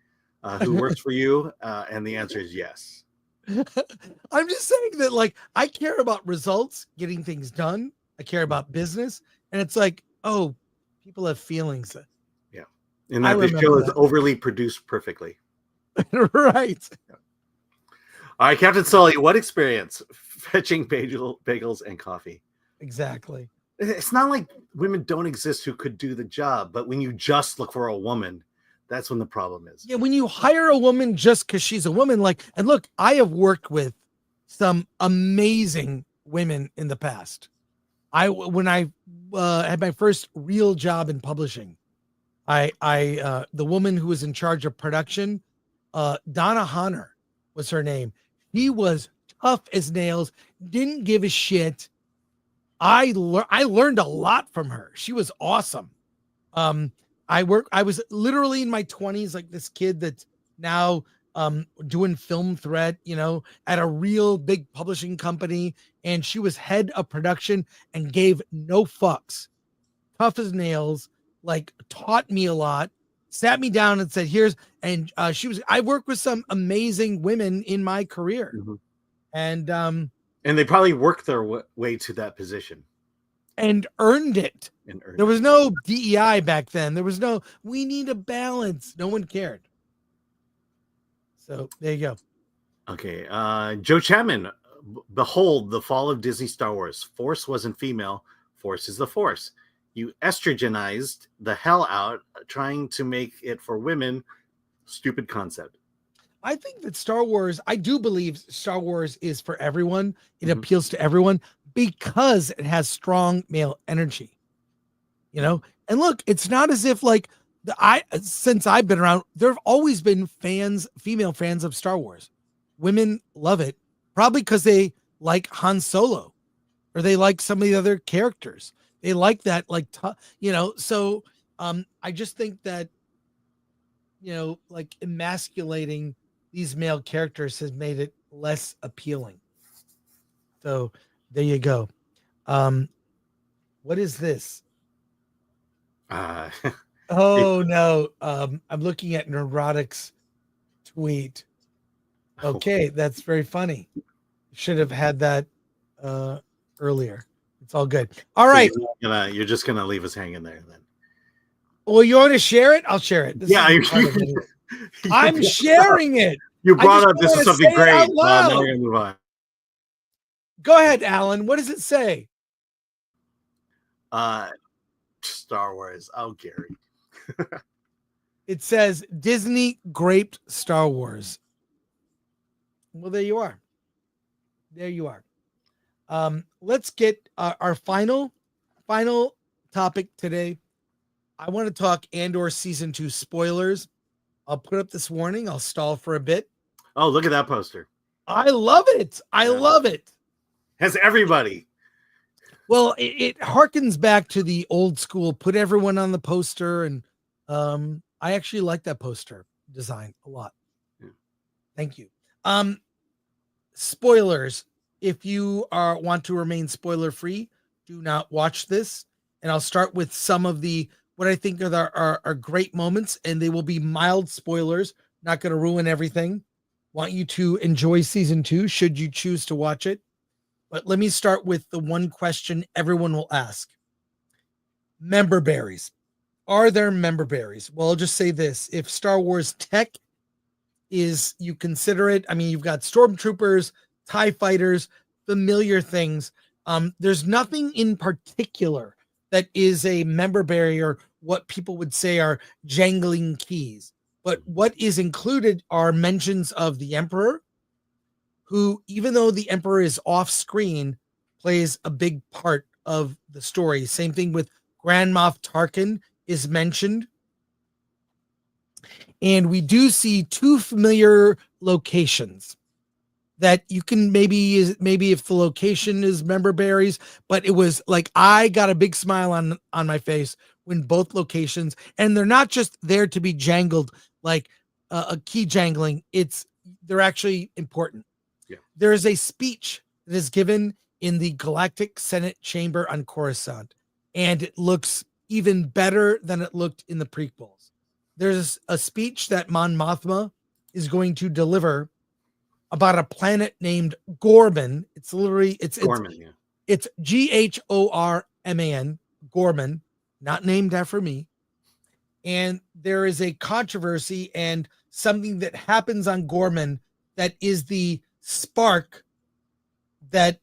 who works for you, and the answer is yes. I'm just saying that, like, I care about results, getting things done. I care about business, and it's like, oh, people have feelings. And that the show is overly produced perfectly. Right. All right, Captain Sully, what experience fetching bagels and coffee? Exactly. It's not like women don't exist who could do the job, but when you just look for a woman, that's when the problem is. Yeah, when you hire a woman just because she's a woman, and look, I have worked with some amazing women in the past. When I had my first real job in publishing, the woman who was in charge of production, Donna Honor was her name. She was tough as nails, didn't give a shit. I learned a lot from her. She was awesome. I was literally in my 20s, like this kid that's now doing film threat, at a real big publishing company. And she was head of production and gave no fucks. Tough as nails. Like, taught me a lot, sat me down and said, I worked with some amazing women in my career. And they probably worked their way to that position and earned it. There was no DEI back then. There was no, we need a balance. No one cared. So there you go. Okay. Joe Chapman. Behold the fall of Disney Star Wars. Force wasn't female. Force is the Force. You estrogenized the hell out trying to make it for women. Stupid concept. I think that Star Wars, I do believe Star Wars is for everyone. It Mhm. appeals to everyone because it has strong male energy, you know? And look, it's not as if like since I've been around, there have always been female fans of Star Wars. Women love it, probably because they like Han Solo or they like some of the other characters. They like that, like, so I just think that, like emasculating these male characters has made it less appealing. So there you go. What is this? Uh, Oh no. I'm looking at Neurotic's tweet. Okay, that's very funny. Should have had that earlier. It's all good. All right. You're just gonna leave us hanging there then. Well, you want to share it? I'll share it. I'm sharing it. You brought up this is something great. Now we're gonna move on. Go ahead, Alan. What does it say? Star Wars. Oh, Gary. It says Disney graped Star Wars. Well, there you are. There you are. Let's get our final topic today. I want to talk Andor season 2 spoilers. I'll put up this warning. I'll stall for a bit. Oh, look at that poster. I love it. I love it. Has everybody. Well, it harkens back to the old school, put everyone on the poster. And I actually like that poster design a lot. Yeah. Thank you. Spoilers. If you want to remain spoiler free, do not watch this. And I'll start with some of what I think are great moments, and they will be mild spoilers, not going to ruin everything. Want you to enjoy season 2 should you choose to watch it. But let me start with the one question everyone will ask. Member berries. Are there member berries? Well, I'll just say this. If Star Wars tech is, you consider it, I mean, you've got stormtroopers, TIE fighters, familiar things. There's nothing in particular that is a member berry or what people would say are jangling keys. But what is included are mentions of the Emperor, who, even though the Emperor is off screen, plays a big part of the story. Same thing with Grand Moff Tarkin is mentioned. And we do see 2 familiar locations that you can maybe if the location is member berries, but it was like, I got a big smile on my face when both locations, and they're not just there to be jangled like a key jangling. They're actually important. Yeah. There is a speech that is given in the Galactic Senate chamber on Coruscant, and it looks even better than it looked in the prequels. There's a speech that Mon Mothma is going to deliver about a planet named Gorman. It's literally Gorman, it's Gorman, Gorman, not named after me. And there is a controversy and something that happens on Gorman that is the spark that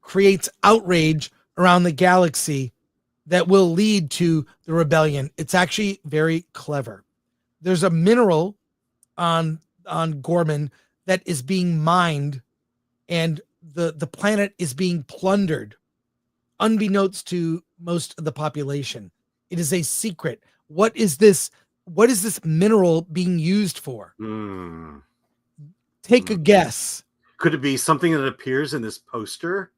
creates outrage around the galaxy that will lead to the rebellion. It's actually very clever. There's a mineral on Gorman that is being mined, and the planet is being plundered unbeknownst to most of the population. It is a secret. What is this mineral being used for? Take a guess. Could it be something that appears in this poster?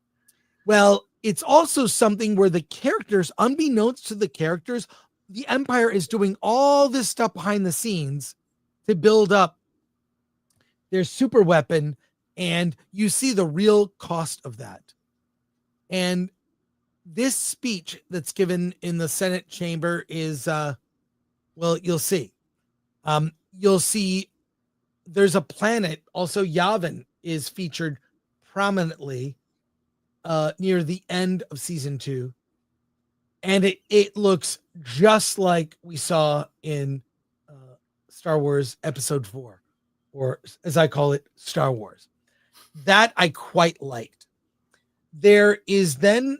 Well, it's also something where the characters, unbeknownst to the characters, the Empire is doing all this stuff behind the scenes to build up their super weapon, and you see the real cost of that. And this speech that's given in the Senate chamber is, well, you'll see. You'll see there's a planet, also Yavin is featured prominently near the end of season 2. And it looks just like we saw in Star Wars Episode 4. or as I call it, Star Wars. That I quite liked. There is then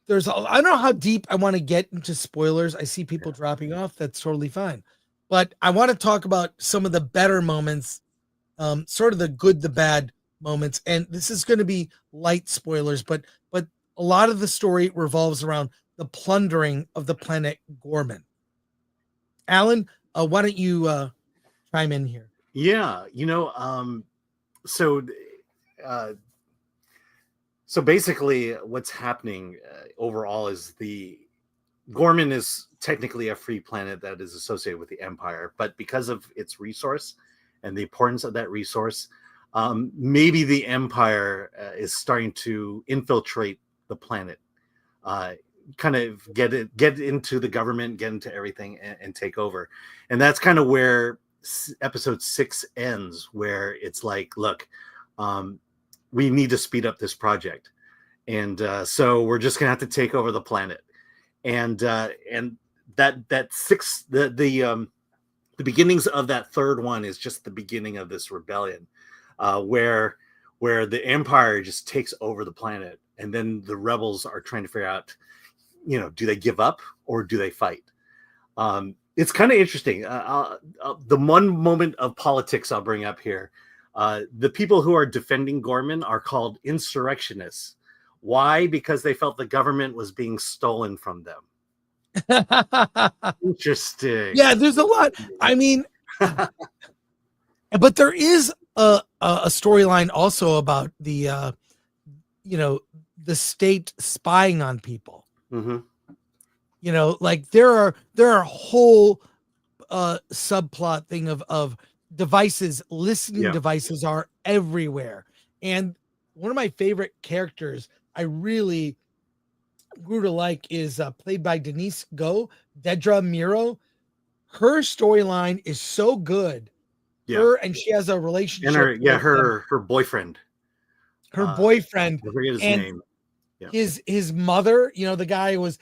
I don't know how deep I want to get into spoilers. I see people dropping off. That's totally fine. But I want to talk about some of the better moments, sort of the good, the bad moments. And this is going to be light spoilers, but a lot of the story revolves around the plundering of the planet Gorman. Alan, why don't you chime in here? Yeah, so basically what's happening overall is the Gorman is technically a free planet that is associated with the Empire, but because of its resource and the importance of that resource, maybe the Empire is starting to infiltrate the planet, kind of get into the government, get into everything, and take over. And that's kind of where episode 6 ends, where it's like, look, we need to speed up this project, and so we're just gonna have to take over the planet. And that six the beginnings of that third one is just the beginning of this rebellion, where the Empire just takes over the planet, and then the rebels are trying to figure out, do they give up or do they fight? It's kind of interesting. The one moment of politics I'll bring up here. The people who are defending Gorman are called insurrectionists. Why? Because they felt the government was being stolen from them. Interesting. Yeah, there's a lot. I mean, but there is a storyline also about the state spying on people. Mm-hmm. Like there are whole subplot thing of devices, listening devices are everywhere. And one of my favorite characters I really grew to like is played by Denise Go, Dedra Miro. Her storyline is so good. Her, and she has a relationship. And her boyfriend. Her boyfriend. I forget his name. Yeah. His mother, the guy was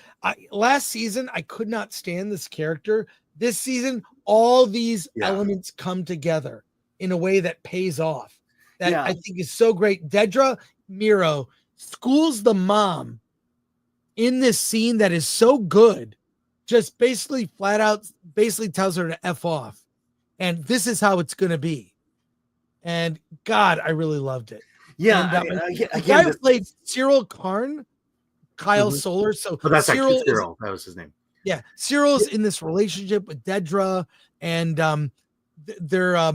last season. I could not stand this character. This season, all these elements come together in a way that pays off. That I think is so great. Dedra Miro schools the mom in this scene that is so good. Just basically flat out tells her to F off. And this is how it's going to be. And God, I really loved it. Yeah. And, the guy who played Cyril Karn, Kyle Solar. So that's Cyril actually Cyril. That was his name. Yeah. Cyril's in this relationship with Dedra, and they're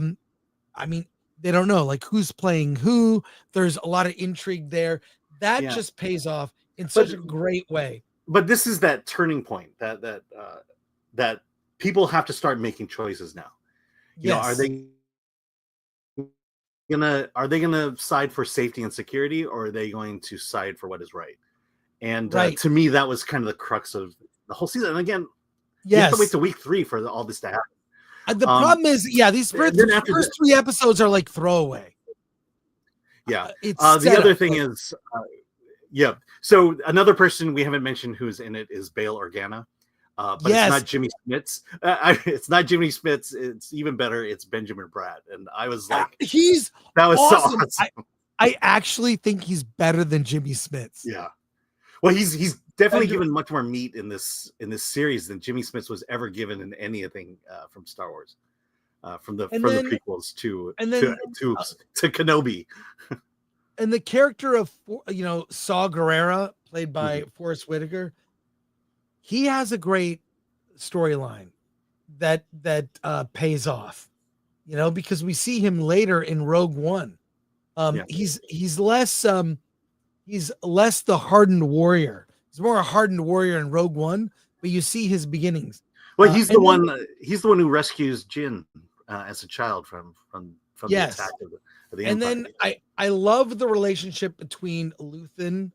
they don't know like who's playing who. There's a lot of intrigue there. That just pays off in such a great way. But this is that turning point that people have to start making choices now. Are they gonna side for safety and security, or are they going to side for what is right? And to me, that was kind of the crux of the whole season. And again, you have to wait to week 3 for all this to happen. The problem is, these first 3 episodes are like throwaway. Yeah. The other thing is, so another person we haven't mentioned who's in it is Bail Organa. But it's not Jimmy Smits. It's not Jimmy Smits. It's even better. It's Benjamin Bratt. And I was like, that was awesome. So awesome. I actually think he's better than Jimmy Smits. Yeah. Well, he's definitely given much more meat in this series than Jimmy Smits was ever given in anything from Star Wars, from the prequels to Kenobi. And the character of Saw Gerrera, played by Forrest Whitaker, he has a great storyline that pays off, because we see him later in Rogue One. He's less the hardened warrior. He's more a hardened warrior in Rogue One, but you see his beginnings. Well, he's the one who rescues Jin as a child from the attack of the Empire. And then I love the relationship between Luthen,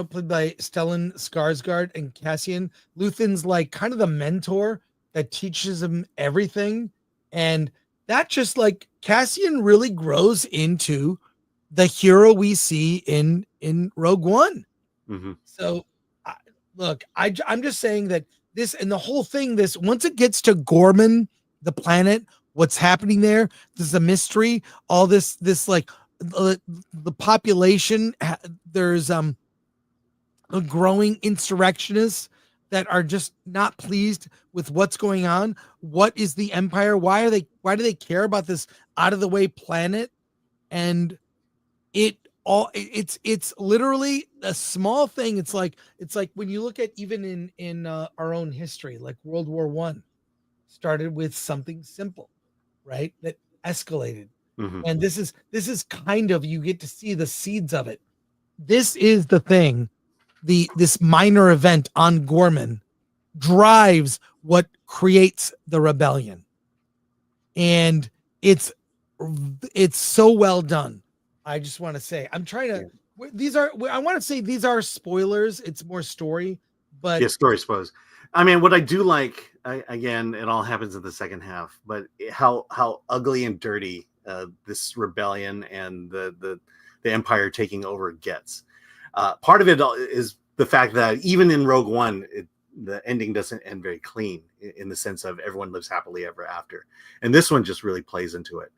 played by Stellan Skarsgård, and Cassian. Luthen's like kind of the mentor that teaches him everything. And that just like Cassian really grows into the hero we see in Rogue One. Mm-hmm. So look, I'm just saying that this and the whole thing, once it gets to Gorman, the planet, what's happening there. There's a mystery. All this like the population. There's a growing insurrectionists that are just not pleased with what's going on. What is the Empire? Why do they care about this out of the way planet? And it's literally a small thing. It's like when you look at even in our own history, like World War I started with something simple, right? That escalated. And this is kind of, you get to see the seeds of it. This is the thing. This minor event on Gorman drives what creates the rebellion. And it's so well done. I just want to say, I want to say these are spoilers. It's more story, but yeah, story spoilers. I mean, what I do like, again, it all happens in the second half, but how ugly and dirty this rebellion and the Empire taking over gets. Part of it is the fact that even in Rogue One, the ending doesn't end very clean in the sense of everyone lives happily ever after. And this one just really plays into it.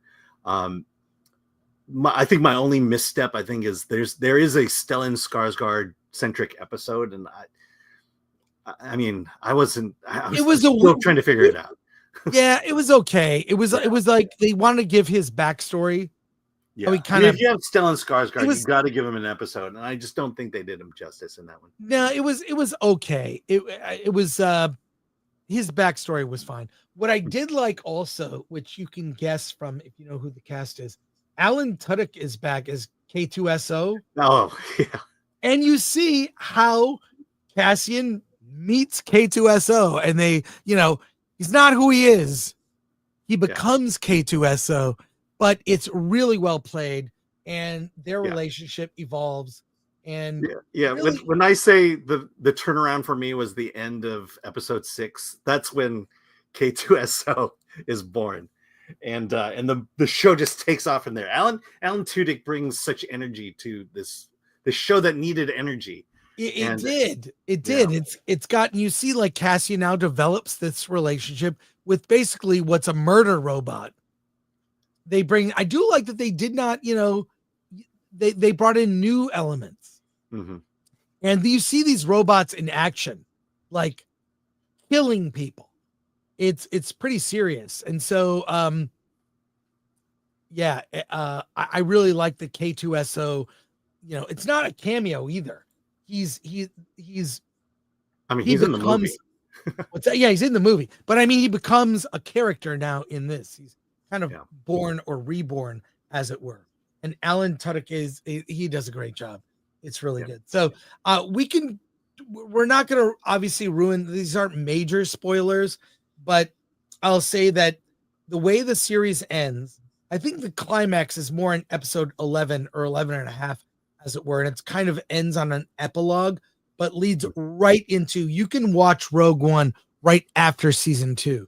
I think my only misstep, is there is a Stellan Skarsgård centric episode. And I was still trying to figure it out. Yeah, it was okay. It was like they wanted to give his backstory. Yeah, if you have Stellan Skarsgård, you got to give him an episode, and I just don't think they did him justice in that one. No, it was okay. It was his backstory was fine. What I did like also, which you can guess from if you know who the cast is, Alan Tudyk is back as K2SO. Oh, yeah. And you see how Cassian meets K2SO, and they, he's not who he is. He becomes K2SO, but it's really well played, and their relationship evolves. And really, when I say the turnaround for me was the end of episode 6, that's when K2SO is born. And the show just takes off from there. Alan Tudyk brings such energy to this show that needed energy. It did. It's gotten, you see, like Cassian now develops this relationship with basically what's a murder robot. I do like that they did not, they brought in new elements. And you see these robots in action, like killing people. It's pretty serious. And so, I really like the K2SO, it's not a cameo either. He's in the movie. He's in the movie, but he becomes a character now in this. He's kind of born or reborn, as it were. And Alan Tudyk he does a great job. It's really good. So we're not going to obviously ruin, these aren't major spoilers, but I'll say that the way the series ends, I think the climax is more in episode 11 or 11 and a half, as it were. And it's kind of ends on an epilogue, but leads right into, you can watch Rogue One right after season 2.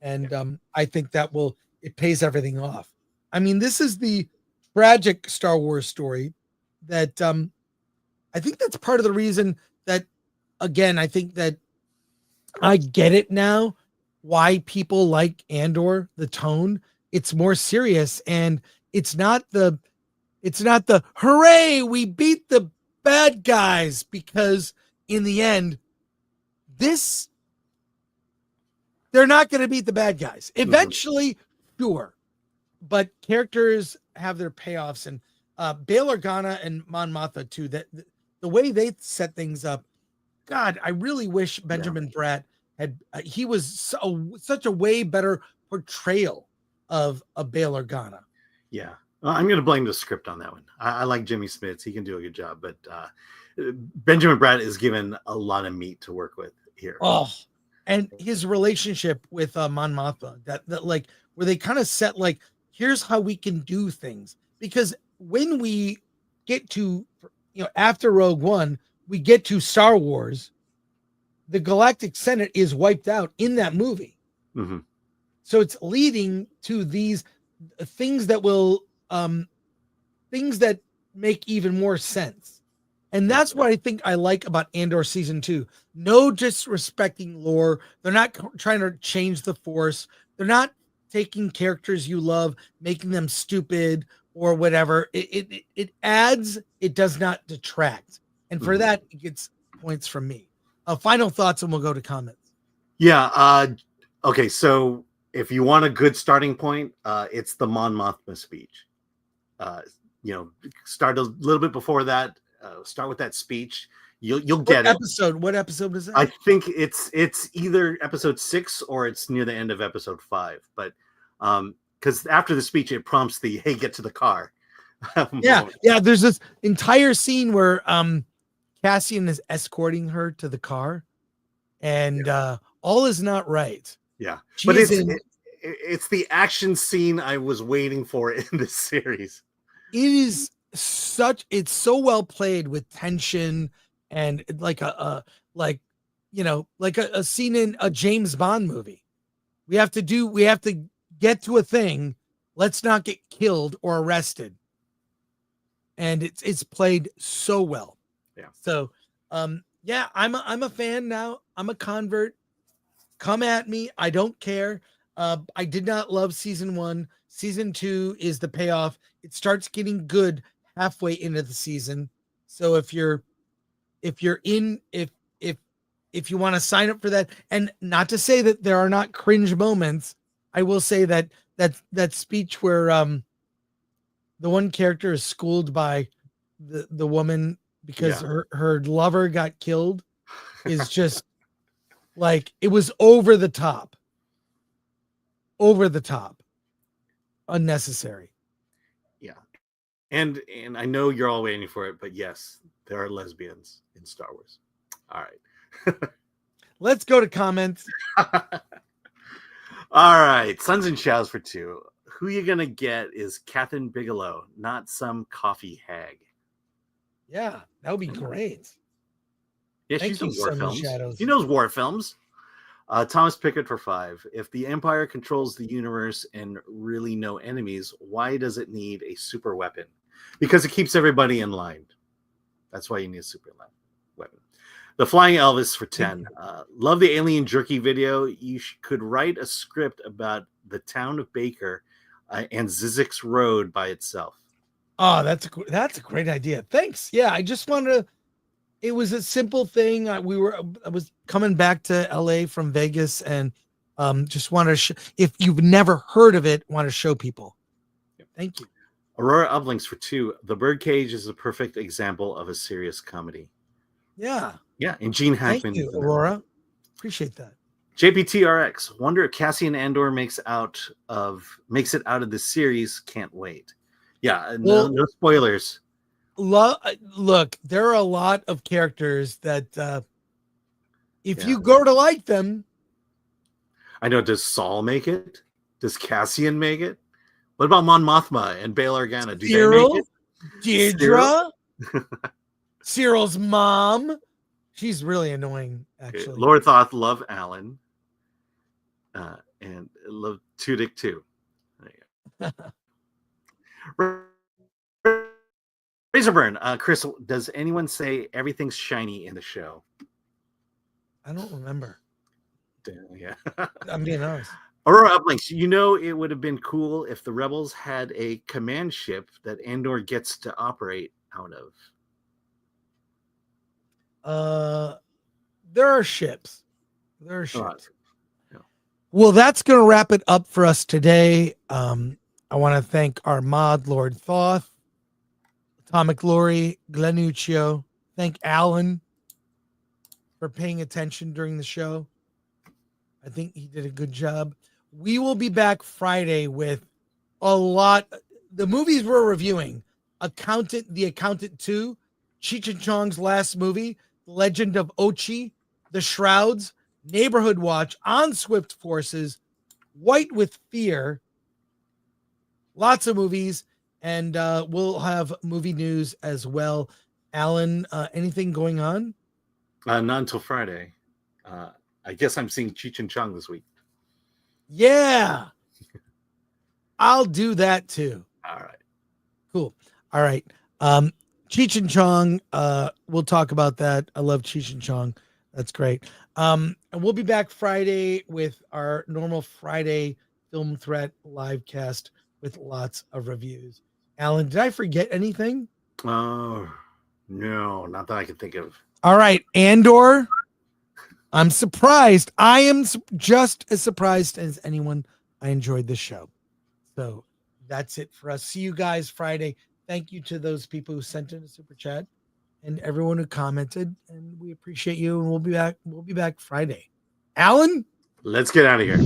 And I think it pays everything off. This is the tragic Star Wars story that I think that's part of the reason that, again, I think that I get it now, why people like Andor, the tone. It's more serious, and it's not the hooray, we beat the bad guys, because in the end, they're not going to beat the bad guys. Eventually, sure, but characters have their payoffs, and Bail Organa and Mon Mothma too. That the way they set things up, God, I really wish Benjamin Bratt had. He was such a way better portrayal of Bail Organa. Yeah, I'm going to blame the script on that one. I like Jimmy Smits; he can do a good job, but Benjamin Bratt is given a lot of meat to work with here. Oh, and his relationship with Mon Mothma, that like where they kind of set like, here's how we can do things, because when we get to, after Rogue One, we get to Star Wars, the Galactic Senate is wiped out in that movie. So it's leading to these things that will, things that make even more sense. And that's what I think I like about Andor season 2. No disrespecting lore. They're not trying to change the Force. They're not taking characters you love, making them stupid or whatever. It adds, it does not detract. And for that, it gets points from me. Final thoughts, and we'll go to comments. Yeah. Okay. So if you want a good starting point, it's the Mon Mothma speech. Start a little bit before that. Start with that speech. You'll get it. What episode is that? I think it's either episode 6 or it's near the end of episode 5. But because after the speech, it prompts the "Hey, get to the car." Yeah. There's this entire scene where Cassian is escorting her to the car, and all is not right. Yeah, but it's the action scene I was waiting for in this series. It's so well played with tension and like a scene in a James Bond movie. We have to get to a thing. Let's not get killed or arrested. And it's played so well. Yeah. So, I'm a fan now. I'm a convert. Come at me. I don't care. I did not love season 1. Season 2 is the payoff. It starts getting good halfway into the season. So if you want to sign up for that, and not to say that there are not cringe moments, I will say that speech where the one character is schooled by the woman because her lover got killed is just like, it was over the top, unnecessary. Yeah. And I know you're all waiting for it, but yes, there are lesbians in Star Wars. All right. Let's go to comments. All right. Suns and Shadows for 2. Who you going to get is Kathleen Bigelow, not some coffee hag. Yeah, that would be great. Yeah, Thank she's in you, war Sun and films. Shadows. She knows war films. Thomas Pickett for 5. If the Empire controls the universe and really no enemies, why does it need a super weapon? Because it keeps everybody in line. That's why you need a super weapon. The Flying Elvis for 10. Love the alien jerky video. You could write a script about the town of Baker and Zizek's Road by itself. Oh, that's a great idea. Thanks. Yeah, I just wanted to. It was a simple thing. I was coming back to LA from Vegas and just want to. If you've never heard of it, want to show people. Yep. Thank you. Aurora Uplinks for 2. The Birdcage is a perfect example of a serious comedy. Yeah. Yeah, and Gene Hackman. Thank you, Aurora. Appreciate that. JPTRX. Wonder if Cassian Andor makes it out of this series. Can't wait. Yeah, no spoilers. Look, there are a lot of characters that if you go to like them. I know. Does Saul make it? Does Cassian make it? What about Mon Mothma and Bail Organa? Do they make it? Deirdre? Cyril's mom. She's really annoying, actually. Okay. Lord Thoth, love Alan. And love Tudyk too. Razorburn, Chris, does anyone say everything's shiny in the show? I don't remember. Yeah. I'm being honest. Aurora Uplinks, it would have been cool if the Rebels had a command ship that Andor gets to operate out of. There are ships. Yeah. Well, that's going to wrap it up for us today. I want to thank our mod, Lord Thoth, Atomic Lori, Glenuccio. Thank Alan for paying attention during the show. I think he did a good job. We will be back Friday with a lot. The movies we're reviewing: The Accountant 2, Cheech and Chong's last movie, The Legend of Ochi, The Shrouds, Neighborhood Watch, On Swift Forces, White with Fear. Lots of movies, and we'll have movie news as well. Alan, anything going on? Not until Friday. I guess I'm seeing Cheech and Chong this week. Yeah. I'll do that too. All right. Cool. All right. Cheech and Chong, we'll talk about that. I love Cheech and Chong. That's great. And we'll be back Friday with our normal Friday Film Threat live cast with lots of reviews. Alan, did I forget anything? Oh, no, not that I can think of. All right, Andor. I'm surprised. I am just as surprised as anyone. I enjoyed this show. So that's it for us. See you guys Friday. Thank you to those people who sent in a super chat and everyone who commented. And we appreciate you. And we'll be back. We'll be back Friday. Alan? Let's get out of here.